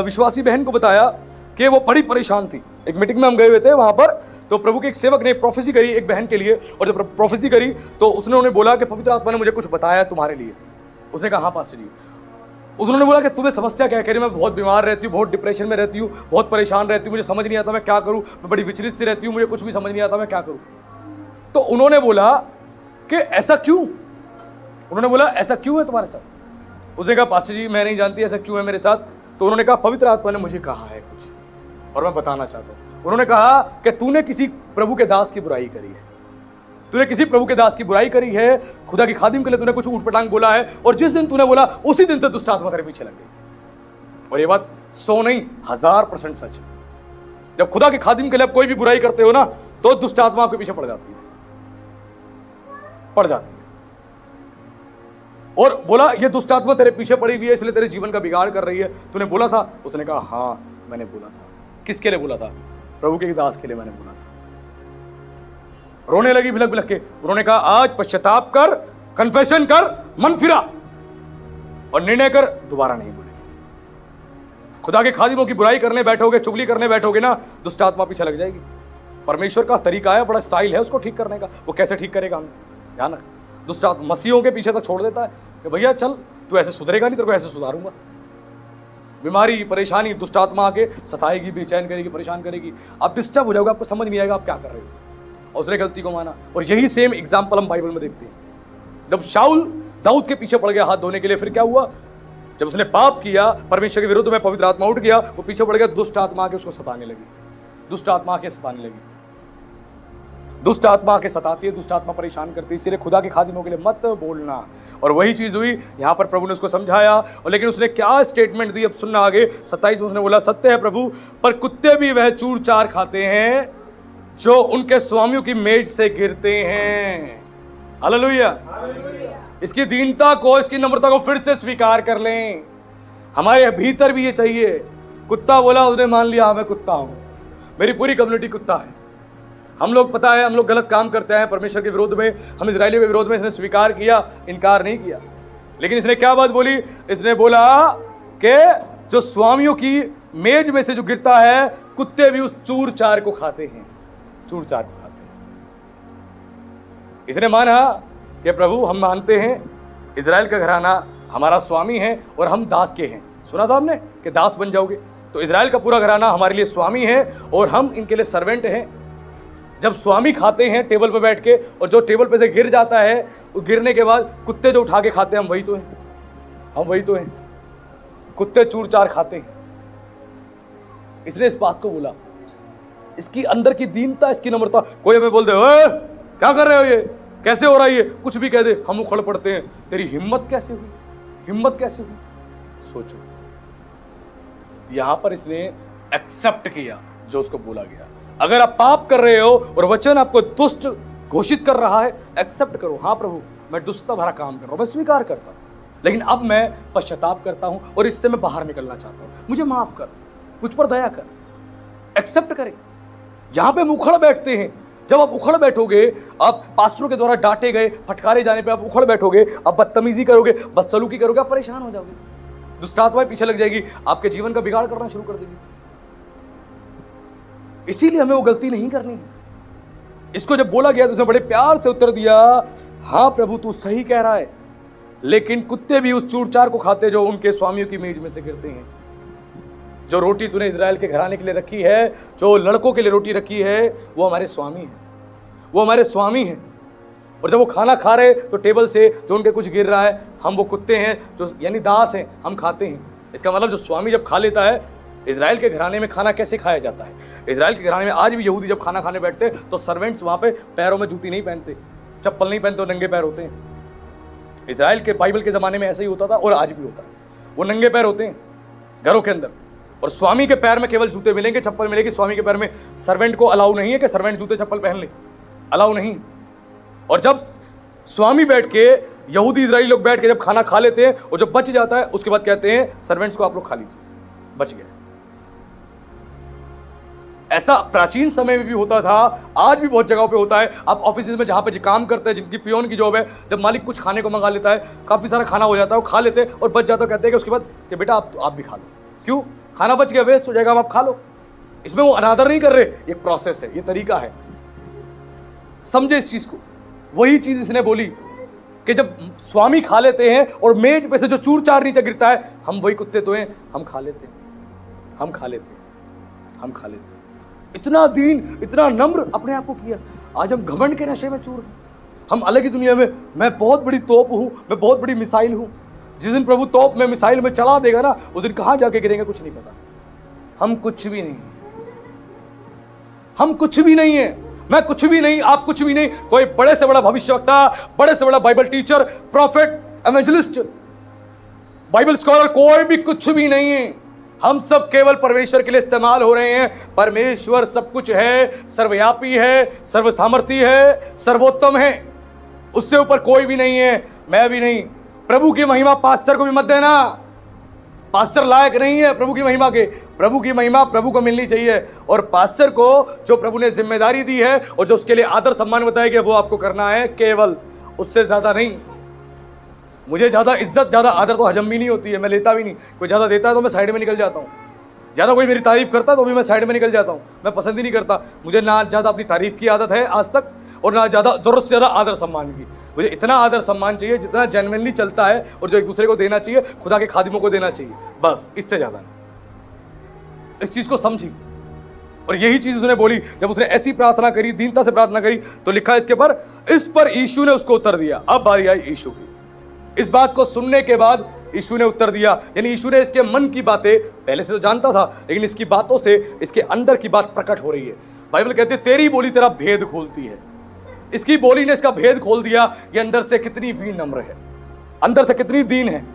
विश्वासी बहन को बताया कि वो बड़ी परेशान थी। एक मीटिंग में हम गए हुए थे वहां पर, तो प्रभु के एक सेवक ने प्रोफेसी करी एक बहन के लिए, और जब प्रोफेसी करी तो उन्होंने बोला कि पवित्र आत्मा ने मुझे कुछ बताया तुम्हारे लिए। उसने कहा हाँ पास्टर जी। उन्होंने बोला कि तुम्हें समस्या क्या है? कह रही मैं बहुत बीमार रहती हूँ, बहुत डिप्रेशन में रहती हूँ, बहुत परेशान रहती हूँ, मुझे समझ नहीं आता मैं क्या करूँ, मैं बड़ी विचलित सी रहती हूँ, मुझे कुछ भी समझ नहीं आता मैं क्या करूँ। तो उन्होंने बोला कि ऐसा क्यों? उन्होंने बोला ऐसा क्यों है तुम्हारे साथ? उसने कहा पास्टर जी मैं नहीं जानती ऐसा क्यों है मेरे साथ। तो उन्होंने कहा पवित्र आत्मा ने मुझे कहा है कुछ और मैं बताना चाहता हूँ। उन्होंने कहा कि तूने किसी प्रभु के दास की बुराई करी है, तूने किसी प्रभु के दास की बुराई करी है, खुदा की खादिम के लिए तूने कुछ ऊटपटांग बोला है, और जिस दिन तूने बोला उसी दिन से दुष्ट आत्मा तेरे पीछे लग गई। और ये बात 100 नहीं 1000% सच है। जब खुदा की खादिम के लिए आप कोई भी बुराई करते हो ना, तो दुष्ट आत्मा आपके पीछे पड़ जाती है। और बोला ये दुष्ट आत्मा तेरे पीछे पड़ी हुई है इसलिए तेरे जीवन का बिगाड़ कर रही है, तूने बोला था? उसने कहा हाँ मैंने बोला था। किसके लिए बोला था? प्रभु के दास के लिए मैंने बोला था। रोने लगी बिलक बिलक के। उन्होंने कहा आज पश्चाताप कर, कन्फेशन कर, मन फिरा और निर्णय कर, दोबारा नहीं बोले। खुदा के खादिमों की बुराई करने बैठोगे, चुगली करने बैठोगे ना, दुष्ट आत्मा पीछे लग जाएगी। परमेश्वर का तरीका है, बड़ा स्टाइल है उसको ठीक करने का। वो कैसे ठीक करेगा हमें ध्यान रख। दुष्ट आत्मा मसीहों के पीछे तक छोड़ देता है कि भैया चल तू ऐसे सुधरेगा नहीं, तेरे को ऐसे सुधारूंगा। बीमारी परेशानी दुष्ट आत्मा आके सताएगी, बेचैन करेगी, परेशान करेगी, आप डिस्टर्ब हो जाओगे, आपको समझ नहीं आएगा आप क्या कर रहे हो। और उसने गलती को माना। और यही सेम एग्जाम्पल हम बाइबल में देखते हैं। जब शाऊल दाऊद के पीछे पड़ गया हाथ धोने के लिए, फिर क्या हुआ? जब उसने पाप किया, परमेश्वर के विरुद्ध में, पवित्र आत्मा उठ गया, वो पीछे पड़ गया, दुष्ट आत्मा आके उसको सताने लगी। दुष्ट आत्मा आके सताने लगी। दुष्ट आत्मा आके सताती है, दुष्ट आत्मा परेशान करती है। इसलिए खुदा के खादिमों के लिए मत बोलना। और वही चीज हुई यहां पर, प्रभु ने उसको समझाया। और लेकिन उसने क्या स्टेटमेंट दी, अब सुनना आगे 27 में। उसने बोला सत्य है प्रभु, पर कुत्ते भी वह चूर चार खाते हैं जो उनके स्वामियों की मेज से गिरते हैं। हालेलुया। इसकी दीनता को, इसकी नम्रता को फिर से स्वीकार कर लें। हमारे भीतर भी ये चाहिए। कुत्ता बोला, उसने मान लिया मैं कुत्ता हूं, मेरी पूरी कम्युनिटी कुत्ता है। हम लोग पता है हम लोग गलत काम करते हैं परमेश्वर के विरोध में, हम इजरायलियों के विरोध में। इसने स्वीकार किया, इनकार नहीं किया। लेकिन इसने क्या बात बोली? इसने बोला कि जो स्वामियों की मेज में से जो गिरता है, कुत्ते भी उस चूर चार को खाते हैं, चूर चार को खाते हैं। इसने माना कि प्रभु हम मानते हैं इजराइल का घराना हमारा स्वामी है और हम दास के हैं। सुना था हमने कि दास बन जाओगे, तो इजराइल का पूरा घराना हमारे लिए स्वामी है और हम इनके लिए सर्वेंट हैं। जब स्वामी खाते हैं टेबल पर बैठ के और जो टेबल पे से गिर जाता है, वो गिरने के बाद कुत्ते जो उठा के खाते हैं, हम वही तो हैं, हम वही तो हैं। कुत्ते चूर चार खाते हैं। इसने इस बात को बोला, इसकी अंदर की दीनता, इसकी नम्रता। कोई हमें बोल दे ओए क्या कर रहे हो, ये कैसे हो रहा है, ये कुछ भी कह दे, हम उखड़ पड़ते हैं। तेरी हिम्मत कैसे हुई, हिम्मत कैसे हुई? सोचो, यहां पर इसने एक्सेप्ट किया जो उसको बोला गया। अगर आप पाप कर रहे हो और वचन आपको दुष्ट घोषित कर रहा है, एक्सेप्ट करो। हाँ प्रभु, मैं दुष्टता भरा काम कर रहा हूं, मैं स्वीकार करता हूं, लेकिन अब मैं पश्चाताप करता हूं और इससे मैं बाहर निकलना चाहता हूं। मुझे माफ कर, मुझ पर दया कर। एक्सेप्ट करें। जहां पे हम उखड़ बैठते हैं, जब आप उखड़ बैठोगे, आप पास्टरों के द्वारा डांटे गए, फटकारे जाने पे आप उखड़ बैठोगे, आप बदतमीजी करोगे, बदसलूकी करोगे, आप परेशान हो जाओगे, दुष्टात्माएं पीछे लग जाएगी, आपके जीवन का बिगाड़ करना शुरू कर देगी। इसीलिए हमें वो गलती नहीं करनी है। इसको जब बोला गया तो उसने बड़े प्यार से उत्तर दिया, हाँ प्रभु तू सही कह रहा है, लेकिन कुत्ते भी उस चूर-चार को खाते जो उनके स्वामियों की मेज में से गिरते हैं। जो रोटी तूने इजराइल के घराने के लिए रखी है, जो लड़कों के लिए रोटी रखी है, वो हमारे स्वामी है, वो हमारे स्वामी है। और जब वो खाना खा रहे तो टेबल से जो उनके कुछ गिर रहा है, हम वो कुत्ते हैं जो यानी दास हैं, हम खाते हैं। इसका मतलब जो स्वामी जब खा लेता है, इजराइल के घराने में खाना कैसे खाया जाता है? इजराइल के घराने में आज भी यहूदी जब खाना खाने बैठते तो सर्वेंट्स वहां पे पैरों में जूती नहीं पहनते, चप्पल नहीं पहनते, नंगे पैर होते हैं। इजराइल के बाइबल के जमाने में ऐसा ही होता था और आज भी होता है। वो नंगे पैर होते हैं घरों के अंदर, और स्वामी के पैर में केवल जूते मिलेंगे, चप्पल मिलेगी। स्वामी के पैर में सर्वेंट को अलाउ नहीं है कि सर्वेंट जूते चप्पल पहन ले, अलाउ नहीं। और जब स्वामी बैठ के, यहूदी इजराइली लोग बैठ के जब खाना खा लेते हैं और जब बच जाता है, उसके बाद कहते हैं सर्वेंट्स को आप लोग खा लीजिए, बच गए। ऐसा प्राचीन समय में भी होता था, आज भी बहुत जगहों पे होता है। आप ऑफिस में जहां पे काम करते हैं, जिनकी पियोन की जॉब है, जब मालिक कुछ खाने को मंगा लेता है, काफी सारा खाना हो जाता है, वो खा लेते हैं और बच जाता है, कहते हैं कि उसके बाद कि बेटा आप भी खा लो। क्यों? खाना बच गया, वेस्ट हो जाएगा, आप खा लो। इसमें वो अनादर नहीं कर रहे, ये प्रोसेस है, ये तरीका है। समझे इस चीज को। वही चीज इसने बोली कि जब स्वामी खा लेते हैं और मेज पे से जो चूर चार नीचे गिरता है, हम वही कुत्ते तो हैं, हम खा लेते हैं, हम खा लेते हैं, हम खा लेते हैं। इतना दीन, इतना नम्र अपने आप को किया। आज हम घमंड के नशे में चूर हैं, हम अलग ही दुनिया में, मैं बहुत बड़ी तोप हूं, मैं बहुत बड़ी मिसाइल हूं। जिस दिन प्रभु तोप में, मिसाइल में चढ़ा देगा ना, उस दिन कहां जाके गिरेंगे कुछ नहीं पता। हम कुछ भी नहीं, हम कुछ भी नहीं है, मैं कुछ भी नहीं, आप कुछ भी नहीं। कोई बड़े से बड़ा भविष्यवक्ता, बड़े से बड़ा Bible teacher, profit, evangelist, Bible scholar, कोई भी कुछ भी नहीं है। हम सब केवल परमेश्वर के लिए इस्तेमाल हो रहे हैं। परमेश्वर सब कुछ है, सर्वव्यापी है, सर्वसामर्थी है, सर्वोत्तम है, उससे ऊपर कोई भी नहीं है, मैं भी नहीं। प्रभु की महिमा पास्टर को भी मत देना, पास्टर लायक नहीं है प्रभु की महिमा के। प्रभु की महिमा प्रभु को मिलनी चाहिए, और पास्टर को जो प्रभु ने जिम्मेदारी दी है और जो उसके लिए आदर सम्मान बताया गया, वो आपको करना है केवल, उससे ज्यादा नहीं। मुझे ज्यादा इज्जत, ज्यादा आदर तो हजम भी नहीं होती है, मैं लेता भी नहीं। कोई ज्यादा देता है तो मैं साइड में निकल जाता हूँ, ज्यादा कोई मेरी तारीफ करता है तो भी मैं साइड में निकल जाता हूँ, मैं पसंद ही नहीं करता। मुझे ना ज्यादा अपनी तारीफ की आदत है आज तक, और ना ज्यादा जरूरत से ज्यादा आदर सम्मान की। मुझे इतना आदर सम्मान चाहिए जितना जेन्युइनली चलता है और जो एक दूसरे को देना चाहिए, खुदा के खादिमों को देना चाहिए, बस, इससे ज्यादा नहीं। इस चीज को समझी, और यही चीज उसने बोली। जब उसने ऐसी प्रार्थना करी, दीनता से प्रार्थना करी, तो लिखा है इसके पर, इस पर यीशु ने उसको उत्तर दिया। अब बारी आई यीशु की। इस बात को सुनने के बाद यीशु ने उत्तर दिया, यानी यीशु ने इसके मन की बातें पहले से तो जानता था, लेकिन इसकी बातों से इसके अंदर की बात प्रकट हो रही है। बाइबल कहती है तेरी बोली तेरा भेद खोलती है। इसकी बोली ने इसका भेद खोल दिया, ये अंदर से कितनी भी नम्र है, अंदर से कितनी दीन है।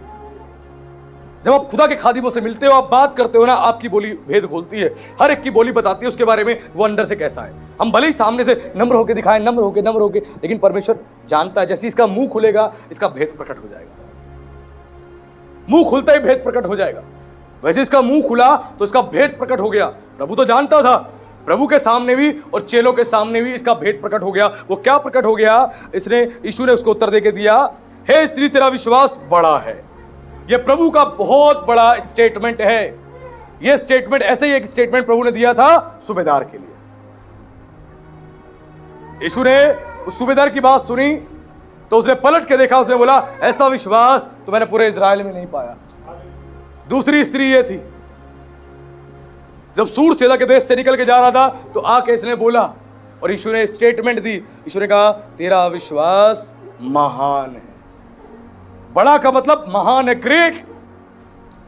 जब आप खुदा के खादिमों से मिलते हो, आप बात करते हो ना, आपकी बोली भेद खोलती है। हर एक की बोली बताती है उसके बारे में, वो अंदर से कैसा है। हम भले ही सामने से नम्र होकर दिखाएं, नम्र होके, लेकिन परमेश्वर जानता है, जैसे इसका मुंह खुलेगा इसका भेद प्रकट हो जाएगा। मुंह खुलता ही भेद प्रकट हो जाएगा। वैसे इसका मुंह खुला तो इसका भेद प्रकट हो गया। प्रभु तो जानता था, प्रभु के सामने भी और चेलों के सामने भी इसका भेद प्रकट हो गया। वो क्या प्रकट हो गया? यीशु ने उसको उत्तर देके दिया, हे स्त्री तेरा विश्वास बड़ा है। यह प्रभु का बहुत बड़ा स्टेटमेंट है। यह स्टेटमेंट, ऐसे ही एक स्टेटमेंट प्रभु ने दिया था सूबेदार के लिए। यीशु ने उस सूबेदार की बात सुनी तो उसने पलट के देखा, उसने बोला ऐसा विश्वास तो मैंने पूरे इजराइल में नहीं पाया। दूसरी स्त्री ये थी, जब सूर सेदा के देश से निकल के जा रहा था तो आके इसने बोला और यीशु ने स्टेटमेंट दी। यीशु ने कहा तेरा विश्वास महान है। बड़ा का मतलब महान है, ग्रेट।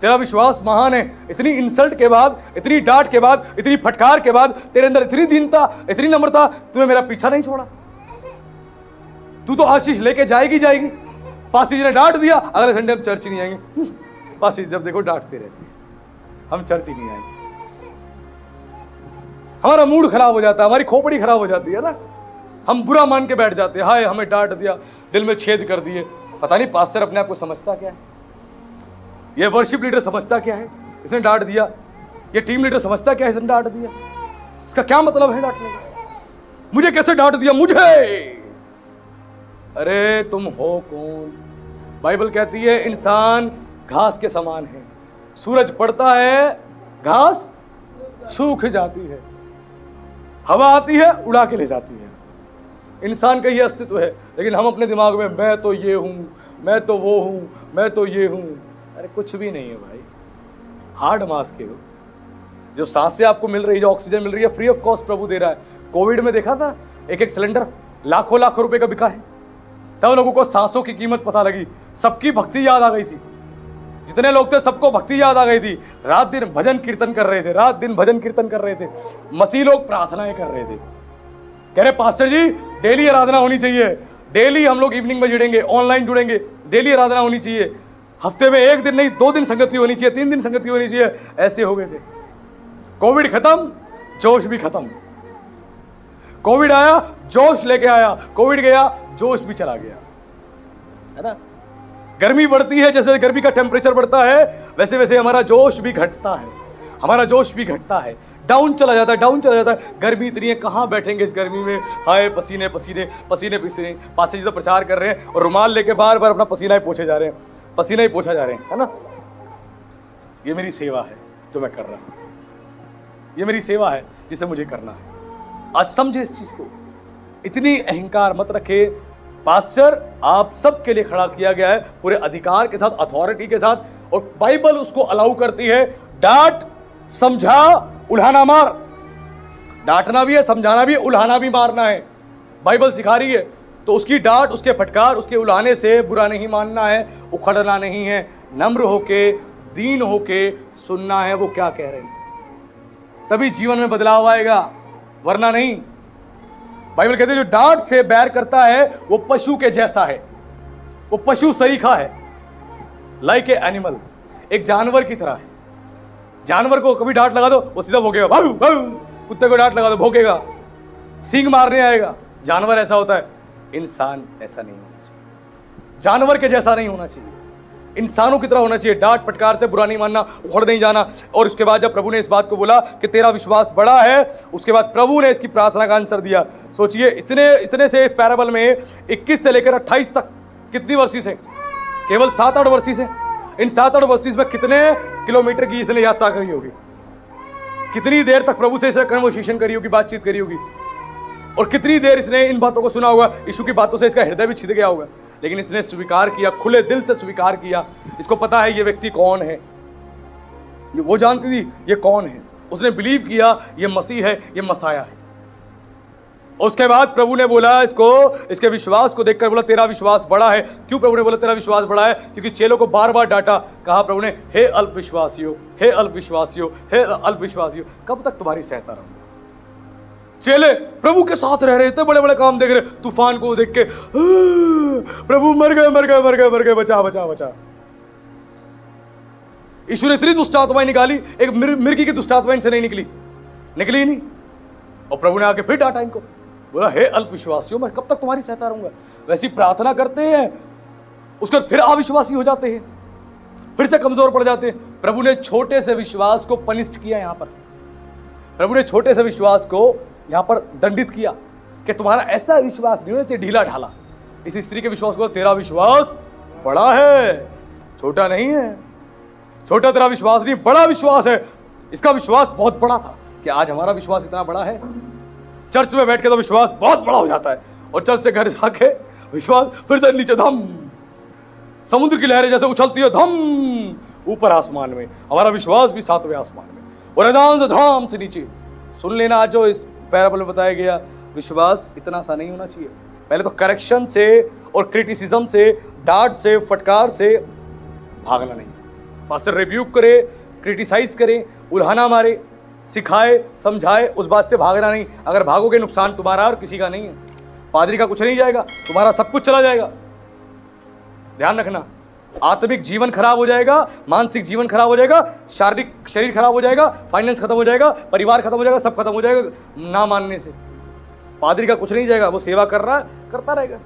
तेरा विश्वास महान है। इतनी इंसल्ट के बाद, इतनी डांट के बाद, इतनी फटकार के बाद तेरे अंदर इतनी दीनता, इतनी नम्रता, तूने मेरा पीछा नहीं छोड़ा। तू तो आशीष लेके जाएगी जाएगी। पासी जी ने डांट दिया, अगले संडे हम चर्च ही नहीं आएंगे। पासी जब देखो डांटते रहते, हम चर्च ही नहीं आएंगे। हमारा मूड खराब हो जाता है, हमारी खोपड़ी खराब हो जाती है ना, हम बुरा मान के बैठ जाते हैं। हाय हमें डांट दिया, दिल में छेद कर दिए। पता नहीं पास्टर अपने आप को समझता क्या है, ये वर्शिप लीडर समझता क्या है इसने डांट दिया, ये टीम लीडर समझता क्या है इसने डांट दिया। इसका क्या मतलब है डांटने का? मुझे कैसे डांट दिया मुझे? अरे तुम हो कौन? बाइबल कहती है इंसान घास के समान है, सूरज पड़ता है घास सूख जाती है, हवा आती है उड़ा के ले जाती है। इंसान का ये अस्तित्व है, लेकिन हम अपने दिमाग में मैं तो ये हूं, मैं तो वो हूं, मैं तो ये हूं। अरे कुछ भी नहीं है भाई, हार्ड मास्क है। जो सांसें आपको मिल रही है, जो ऑक्सीजन मिल रही है, फ्री ऑफ कॉस्ट प्रभु दे रहा है। कोविड में देखा था एक सिलेंडर लाखों लाखों रुपए का बिका है, तब लोगों को सांसों की कीमत पता लगी, सबकी भक्ति याद आ गई थी। जितने लोग थे सबको भक्ति याद आ गई थी। रात दिन भजन कीर्तन कर रहे थे, रात दिन भजन कीर्तन कर रहे थे। मसीह लोग प्रार्थनाएं कर रहे थे, कह रहे पास्टर जी डेली आराधना होनी चाहिए, डेली हम लोग इवनिंग में जुड़ेंगे, ऑनलाइन जुड़ेंगे, डेली आराधना होनी चाहिए, हफ्ते में 1 दिन नहीं 2 दिन संगति होनी चाहिए, 3 दिन संगति होनी चाहिए। ऐसे हो गए थे। कोविड खत्म, जोश भी खत्म। कोविड आया, जोश लेके आया, कोविड गया, जोश भी चला गया, है ना। गर्मी बढ़ती है, जैसे गर्मी का टेम्परेचर बढ़ता है वैसे वैसे हमारा जोश भी घटता है, हमारा जोश भी घटता है, डाउन चला जाता है, डाउन चला जाता है। गर्मी इतनी है, कहाँ बैठेंगे इस गर्मी में, हाय पसीने पसीने पसीने पसीने। पासे जी तो प्रचार कर रहे हैं और रुमाल लेके बार बार अपना पसीना ही पोछे जा रहे हैं, पसीना ही पोछा जा रहे हैं, है ना। ये मेरी सेवा है जो मैं कर रहा हूं, ये मेरी सेवा है जिसे मुझे करना है। आज समझे इस चीज को, इतनी अहंकार मत रखे। पास्टर आप सबके लिए खड़ा किया गया है पूरे अधिकार के साथ, अथॉरिटी के साथ, और बाइबल उसको अलाउ करती है। डांट, समझा, उल्हाना मार। डांटना भी है, समझाना भी है, उल्हाना भी मारना है, बाइबल सिखा रही है। तो उसकी डांट, उसके फटकार, उसके उल्हाने से बुरा नहीं मानना है, उखड़ना नहीं है, नम्र होके, दीन होके सुनना है वो क्या कह रहे हैं, तभी जीवन में बदलाव आएगा, वरना नहीं। बाइबल कहते हैं जो डांट से बैर करता है वो पशु के जैसा है, वो पशु सरीखा है, लाइक ए एनिमल, एक जानवर की तरह है। जानवर को कभी डांट लगा दो वो सीधा भौंकेगा, भाऊ भाऊ। कुत्ते को डांट लगा दो भौंकेगा, सींग मारने आएगा। जानवर ऐसा होता है, इंसान ऐसा नहीं होना चाहिए, जानवर के जैसा नहीं होना चाहिए, इंसानों की तरह होना चाहिए। डांट फटकार से बुरा नहीं मानना, उखड़ नहीं जाना। और उसके बाद जब प्रभु ने इस बात को बोला कि तेरा विश्वास बड़ा है, उसके बाद प्रभु ने इसकी प्रार्थना का आंसर दिया। सोचिए इतने से पैराबल में 21 से लेकर 28 तक कितनी वर्षिस है? केवल 7-8 वर्षिस है। इन 7-8 वर्षिस में कितने किलोमीटर की इसने यात्रा करी होगी, कितनी देर तक प्रभु से इसने कन्वर्सेशन करी होगी, बातचीत करी होगी, और कितनी देर इसने इन बातों को सुना होगा। यीशु की बातों से इसका हृदय भी छिद गया होगा, लेकिन इसने स्वीकार किया, खुले दिल से स्वीकार किया। इसको पता है ये व्यक्ति कौन है, वो जानती थी ये कौन है। उसने बिलीव किया ये मसीह है, ये मसाया है। उसके बाद प्रभु ने बोला इसको, इसके विश्वास को देखकर बोला तेरा विश्वास बड़ा है। क्यों प्रभु ने बोला तेरा विश्वास बड़ा है? क्योंकि चेलों को बार बार डांटा। कहा प्रभु ने, हे अल्पविश्वासियों, हे अल्पविश्वासियों, हे अल्पविश्वासियों, कब तक तुम्हारी सहता रहूंगा। चेले प्रभु के साथ रह रहे थे, बड़े बड़े काम देख रहे, तूफान को देख के प्रभु मर गए मर गए मर गए मर गए, बचा बचा बचा। यीशु ने इतनी दुष्ट आत्माएं निकाली, एक मिर्गी की दुष्ट आत्मा इनसे नहीं निकली ही नहीं। और प्रभु ने आके फिर डांटा इनको, बोला हे अल्पविश्वासियों, मैं कब तक तुम्हारी सहता रहूंगा। वैसी प्रार्थना करते हैं, उसके बाद फिर अविश्वासी हो जाते हैं, फिर से कमजोर पड़ जाते हैं। प्रभु ने छोटे से विश्वास को पनिष्ट किया। यहां पर प्रभु ने छोटे से विश्वास को यहां पर दंडित किया कि तुम्हारा ऐसा विश्वास नहीं होना चाहिए ढीला ढाला। इस स्त्री के विश्वास को, तेरा विश्वास बड़ा है, छोटा नहीं है। छोटा तेरा विश्वास नहीं, बड़ा विश्वास है। इसका विश्वास बहुत बड़ा था कि आज हमारा विश्वास इतना बड़ा है, चर्च में बैठ के तो विश्वास बहुत बड़ा हो जाता है और चर्च से घर जाके विश्वास फिर से नीचे धम, समुद्र की लहरें जैसे उछलती है धम ऊपर आसमान में, हमारा विश्वास भी 7वें आसमान में और मैदान से धाम से नीचे। सुन लेना, आज जो इस पैराबल में बताया गया, विश्वास इतना सा नहीं होना चाहिए। पहले तो करेक्शन से और क्रिटिसिज्म से, डांट से, फटकार से भागना नहीं। पास्टर रिव्यूक करे, क्रिटिसाइज करे, उल्हाना मारे, सिखाए, समझाए, उस बात से भागना नहीं। अगर भागोगे नुकसान तुम्हारा और किसी का नहीं है। पादरी का कुछ नहीं जाएगा, तुम्हारा सब कुछ चला जाएगा। ध्यान रखना, आत्मिक जीवन खराब हो जाएगा, मानसिक जीवन खराब हो जाएगा, शारीरिक शरीर खराब हो जाएगा, फाइनेंस खत्म हो जाएगा, परिवार खत्म हो जाएगा, सब खत्म हो जाएगा ना मानने से। पादरी का कुछ नहीं जाएगा, वो सेवा कर रहा है, करता रहेगा।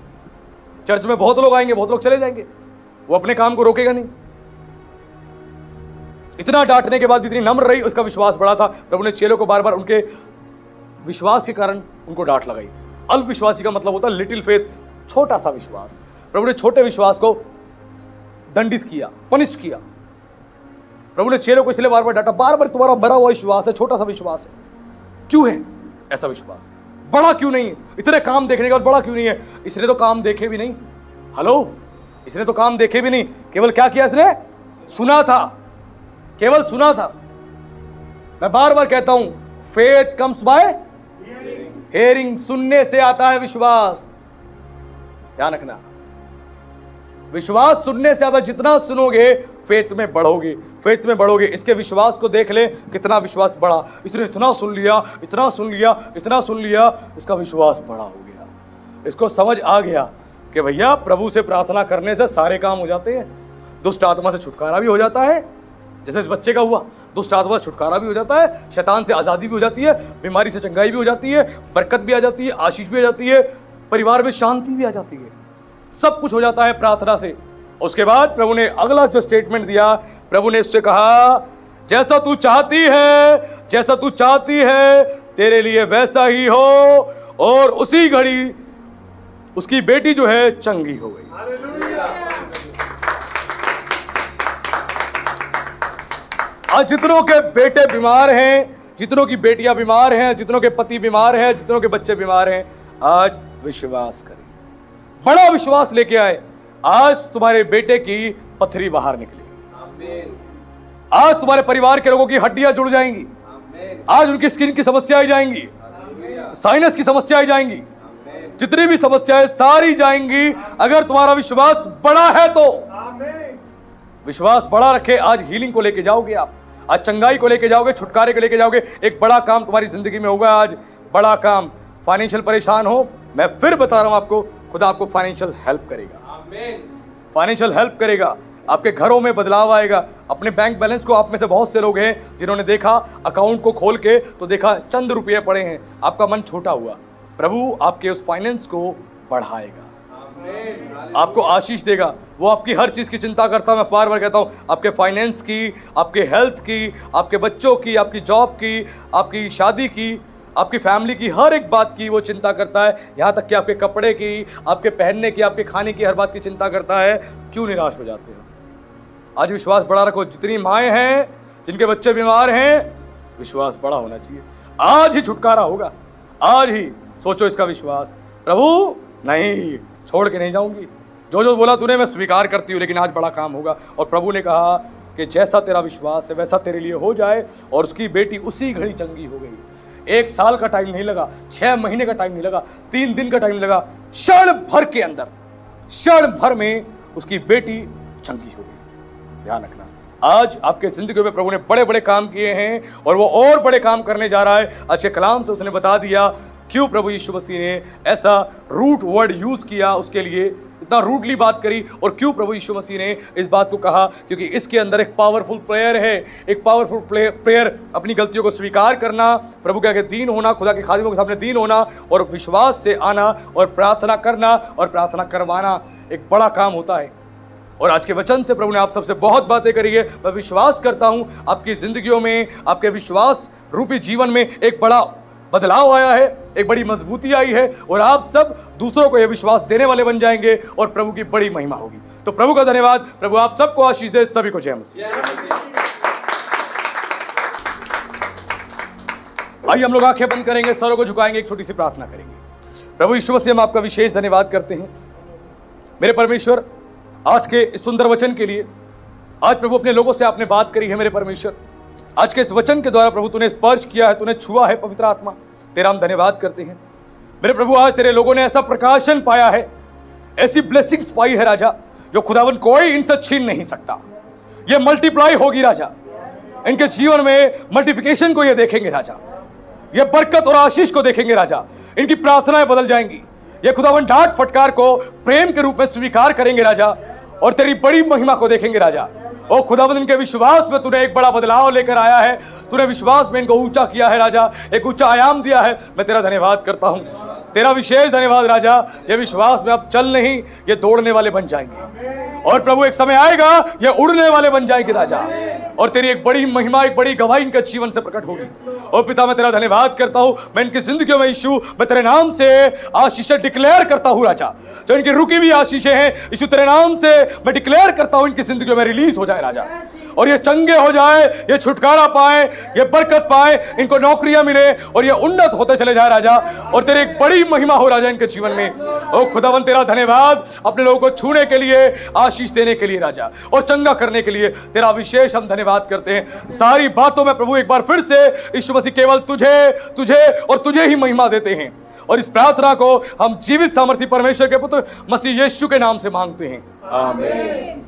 चर्च में बहुत लोग आएंगे, बहुत लोग चले जाएंगे, वो अपने काम को रोकेगा नहीं। इतना डांटने के बाद भी इतनी नम्र रही, उसका विश्वास बढ़ा था। प्रभु ने चेलों को बार बार उनके विश्वास के कारण उनको डांट लगाई। अल्पविश्वासी का मतलब होता है लिटिल फेथ, छोटा सा विश्वास। प्रभु ने छोटे विश्वास को दंडित किया, पनिश किया। प्रभु ने चेलों को इसलिए बार बार डांटा, बार बार तुम्हारा मरा हुआ विश्वास है, छोटा सा विश्वास है। क्यों है ऐसा विश्वास? बड़ा क्यों नहीं है? इतने काम देखने के बाद बड़ा क्यों नहीं है? इसने तो काम देखे भी नहीं। हेलो, इसने तो काम देखे भी नहीं, केवल क्या किया इसने? सुना था, केवल सुना था। मैं बार बार कहता हूं, फेथ कम्स बाय हेयरिंग, सुनने से आता है विश्वास। ध्यान रखना, विश्वास सुनने से आता। जितना सुनोगे फेथ में बढ़ोगे, फेथ में बढ़ोगे। इसके विश्वास को देख ले, कितना विश्वास बढ़ा। इसने इतना सुन लिया, इतना सुन लिया, इतना सुन लिया, इसका विश्वास बड़ा हो गया। इसको समझ आ गया कि भैया प्रभु से प्रार्थना करने से सारे काम हो जाते हैं। दुष्ट आत्मा से छुटकारा भी हो जाता है, जैसे इस बच्चे का हुआ। दुष्ट आत्मा से छुटकारा भी हो जाता है, शैतान से आज़ादी भी हो जाती है, बीमारी से चंगाई भी हो जाती है, बरकत भी आ जाती है, आशीष भी आ जाती है, परिवार में शांति भी आ जाती है। सब कुछ हो जाता है प्रार्थना से। उसके बाद प्रभु ने अगला जो स्टेटमेंट दिया, प्रभु ने उससे कहा, जैसा तू चाहती है, जैसा तू चाहती है तेरे लिए वैसा ही हो। और उसी घड़ी उसकी बेटी जो है चंगी हो गई। आज जितनों के बेटे बीमार हैं, जितनों की बेटियां बीमार हैं, जितनों के पति बीमार हैं, जितनों के बच्चे बीमार हैं, आज विश्वास करें, बड़ा विश्वास लेके आए। आज तुम्हारे बेटे की पथरी बाहर निकलेगी। आज तुम्हारे परिवार के लोगों की हड्डियां जुड़ जाएंगी। आज उनकी स्किन की समस्याएं जाएंगी, साइनस की समस्याएं जाएंगी, जितनी भी समस्याएं सारी जाएंगी, अगर तुम्हारा विश्वास बड़ा है तो। विश्वास बड़ा रखे, आज हीलिंग को लेके जाओगे आप, आज चंगाई को लेके जाओगे, छुटकारे को लेके जाओगे। एक बड़ा काम तुम्हारी जिंदगी में होगा आज, बड़ा काम। फाइनेंशियल परेशान हो, मैं फिर बता रहा हूं आपको, खुदा आपको फाइनेंशियल हेल्प करेगा, फाइनेंशियल हेल्प करेगा। आपके घरों में बदलाव आएगा। अपने बैंक बैलेंस को, आप में से बहुत से लोग हैं जिन्होंने देखा अकाउंट को खोल के तो देखा चंद रुपये पड़े हैं, आपका मन छोटा हुआ। प्रभु आपके उस फाइनेंस को बढ़ाएगा, आपको आशीष देगा। वो आपकी हर चीज की चिंता करता है। मैं बार बार कहता हूं, आपके फाइनेंस की, आपके हेल्थ की, आपके बच्चों की, आपकी जॉब की, आपकी शादी की, आपकी फैमिली की, हर एक बात की वो चिंता करता है। यहाँ तक कि आपके कपड़े की, आपके पहनने की, आपके खाने की, हर बात की चिंता करता है। क्यों निराश हो जाते हो? आज विश्वास बड़ा रखो। जितनी माएँ हैं जिनके बच्चे बीमार हैं, विश्वास बड़ा होना चाहिए। आज ही छुटकारा होगा, आज ही सोचो इसका विश्वास। प्रभु नहीं, छोड़ के नहीं जाऊंगी, जो जो बोला तूने मैं स्वीकार करती हूँ, लेकिन आज बड़ा काम होगा। और प्रभु ने कहा कि जैसा तेरा विश्वास है वैसा तेरे लिए हो जाए। और उसकी बेटी उसी घड़ी चंगी हो गई। 1 साल का टाइम नहीं लगा, 6 महीने का टाइम नहीं लगा, 3 दिन का टाइम लगा, क्षण भर के अंदर, क्षण भर में उसकी बेटी चंगी हो गई। ध्यान रखना, आज आपके जिंदगी में प्रभु ने बड़े बड़े काम किए हैं और वो और बड़े काम करने जा रहा है। आज के कलाम से उसने बता दिया क्यों प्रभु यीशु मसीह ने ऐसा रूट वर्ड यूज किया, उसके लिए इतना रूटली बात करी, और क्यों प्रभु यीशु मसीह ने इस बात को कहा, क्योंकि इसके अंदर एक पावरफुल प्रेयर है। एक पावरफुल प्रेयर, अपनी गलतियों को स्वीकार करना, प्रभु के आगे दीन होना, खुदा के खादिमों के सामने दीन होना, और विश्वास से आना और प्रार्थना करना और प्रार्थना करवाना एक बड़ा काम होता है। और आज के वचन से प्रभु ने आप सबसे बहुत बातें करी है। मैं विश्वास करता हूं आपकी जिंदगियों में, आपके विश्वास रूपी जीवन में एक बड़ा बदलाव आया है, एक बड़ी मजबूती आई है, और आप सब दूसरों को यह विश्वास देने वाले बन जाएंगे और प्रभु की बड़ी महिमा होगी। तो प्रभु का धन्यवाद। प्रभु आप सबको आशीष दे। सभी को जय मसीह। आइए हम लोग आंखें बंद करेंगे, सरों को झुकाएंगे, एक छोटी सी प्रार्थना करेंगे। प्रभु यीशु मसीह, हम आपका विशेष धन्यवाद करते हैं मेरे परमेश्वर, आज के इस सुंदर वचन के लिए। आज प्रभु अपने लोगों से आपने बात करी है मेरे परमेश्वर। आज के इस वचन के द्वारा प्रभु तूने स्पर्श किया है, तूने छुआ है पवित्र आत्मा, तेरा हम धन्यवाद करते हैं मेरे प्रभु। आज तेरे लोगों ने ऐसा प्रकाशन पाया है, ऐसी ब्लेसिंग्स पाई है राजा, जो खुदावन कोई इनसे छीन नहीं सकता। ये मल्टीप्लाई होगी राजा, इनके जीवन में मल्टीप्लिकेशन को ये देखेंगे राजा, ये बरकत और आशीष को देखेंगे राजा। इनकी प्रार्थनाएं बदल जाएंगी, ये खुदावन डांट फटकार को प्रेम के रूप में स्वीकार करेंगे राजा, और तेरी बड़ी महिमा को देखेंगे राजा। ओ खुदावन, इनके विश्वास में तूने एक बड़ा बदलाव लेकर आया है, तूने विश्वास में इनको ऊंचा किया है राजा, एक ऊंचा आयाम दिया है। मैं तेरा धन्यवाद करता हूं, तेरा विशेष धन्यवाद राजा। ये विश्वास में अब चल नहीं, ये दौड़ने वाले बन जाएंगे, और प्रभु एक समय आएगा ये उड़ने वाले बन जाएंगे राजा, और तेरी एक बड़ी महिमा, एक बड़ी गवाही इनके जीवन से प्रकट होगी। और पिता, मैं तेरा धन्यवाद करता हूं, मैं इनकी जिंदगियों में यीशु, मैं तेरे नाम से आशीषें डिक्लेयर करता हूं राजा। जो इनकी रुकी हुई आशीषें हैं यीशु, तेरे नाम से मैं डिक्लेयर करता हूं, इनकी जिंदगियों में रिलीज हो जाए राजा, और ये चंगे हो जाए, ये छुटकारा पाए, ये बरकत पाए, इनको नौकरियां मिले, और ये उन्नत होते चले जाए राजा, और तेरी एक बड़ी महिमा हो राजा इनके जीवन में। ओ खुदावन, तेरा धन्यवाद अपने लोगों को छूने के लिए, आशीष देने के लिए राजा, और चंगा करने के लिए तेरा विशेष हम धन्यवाद करते हैं। सारी बातों में प्रभु एक बार फिर से यीशु मसीह केवल तुझे तुझे और तुझे ही महिमा देते हैं, और इस प्रार्थना को हम जीवित सामर्थी परमेश्वर के पुत्र मसीह यीशु के नाम से मांगते हैं, आमीन।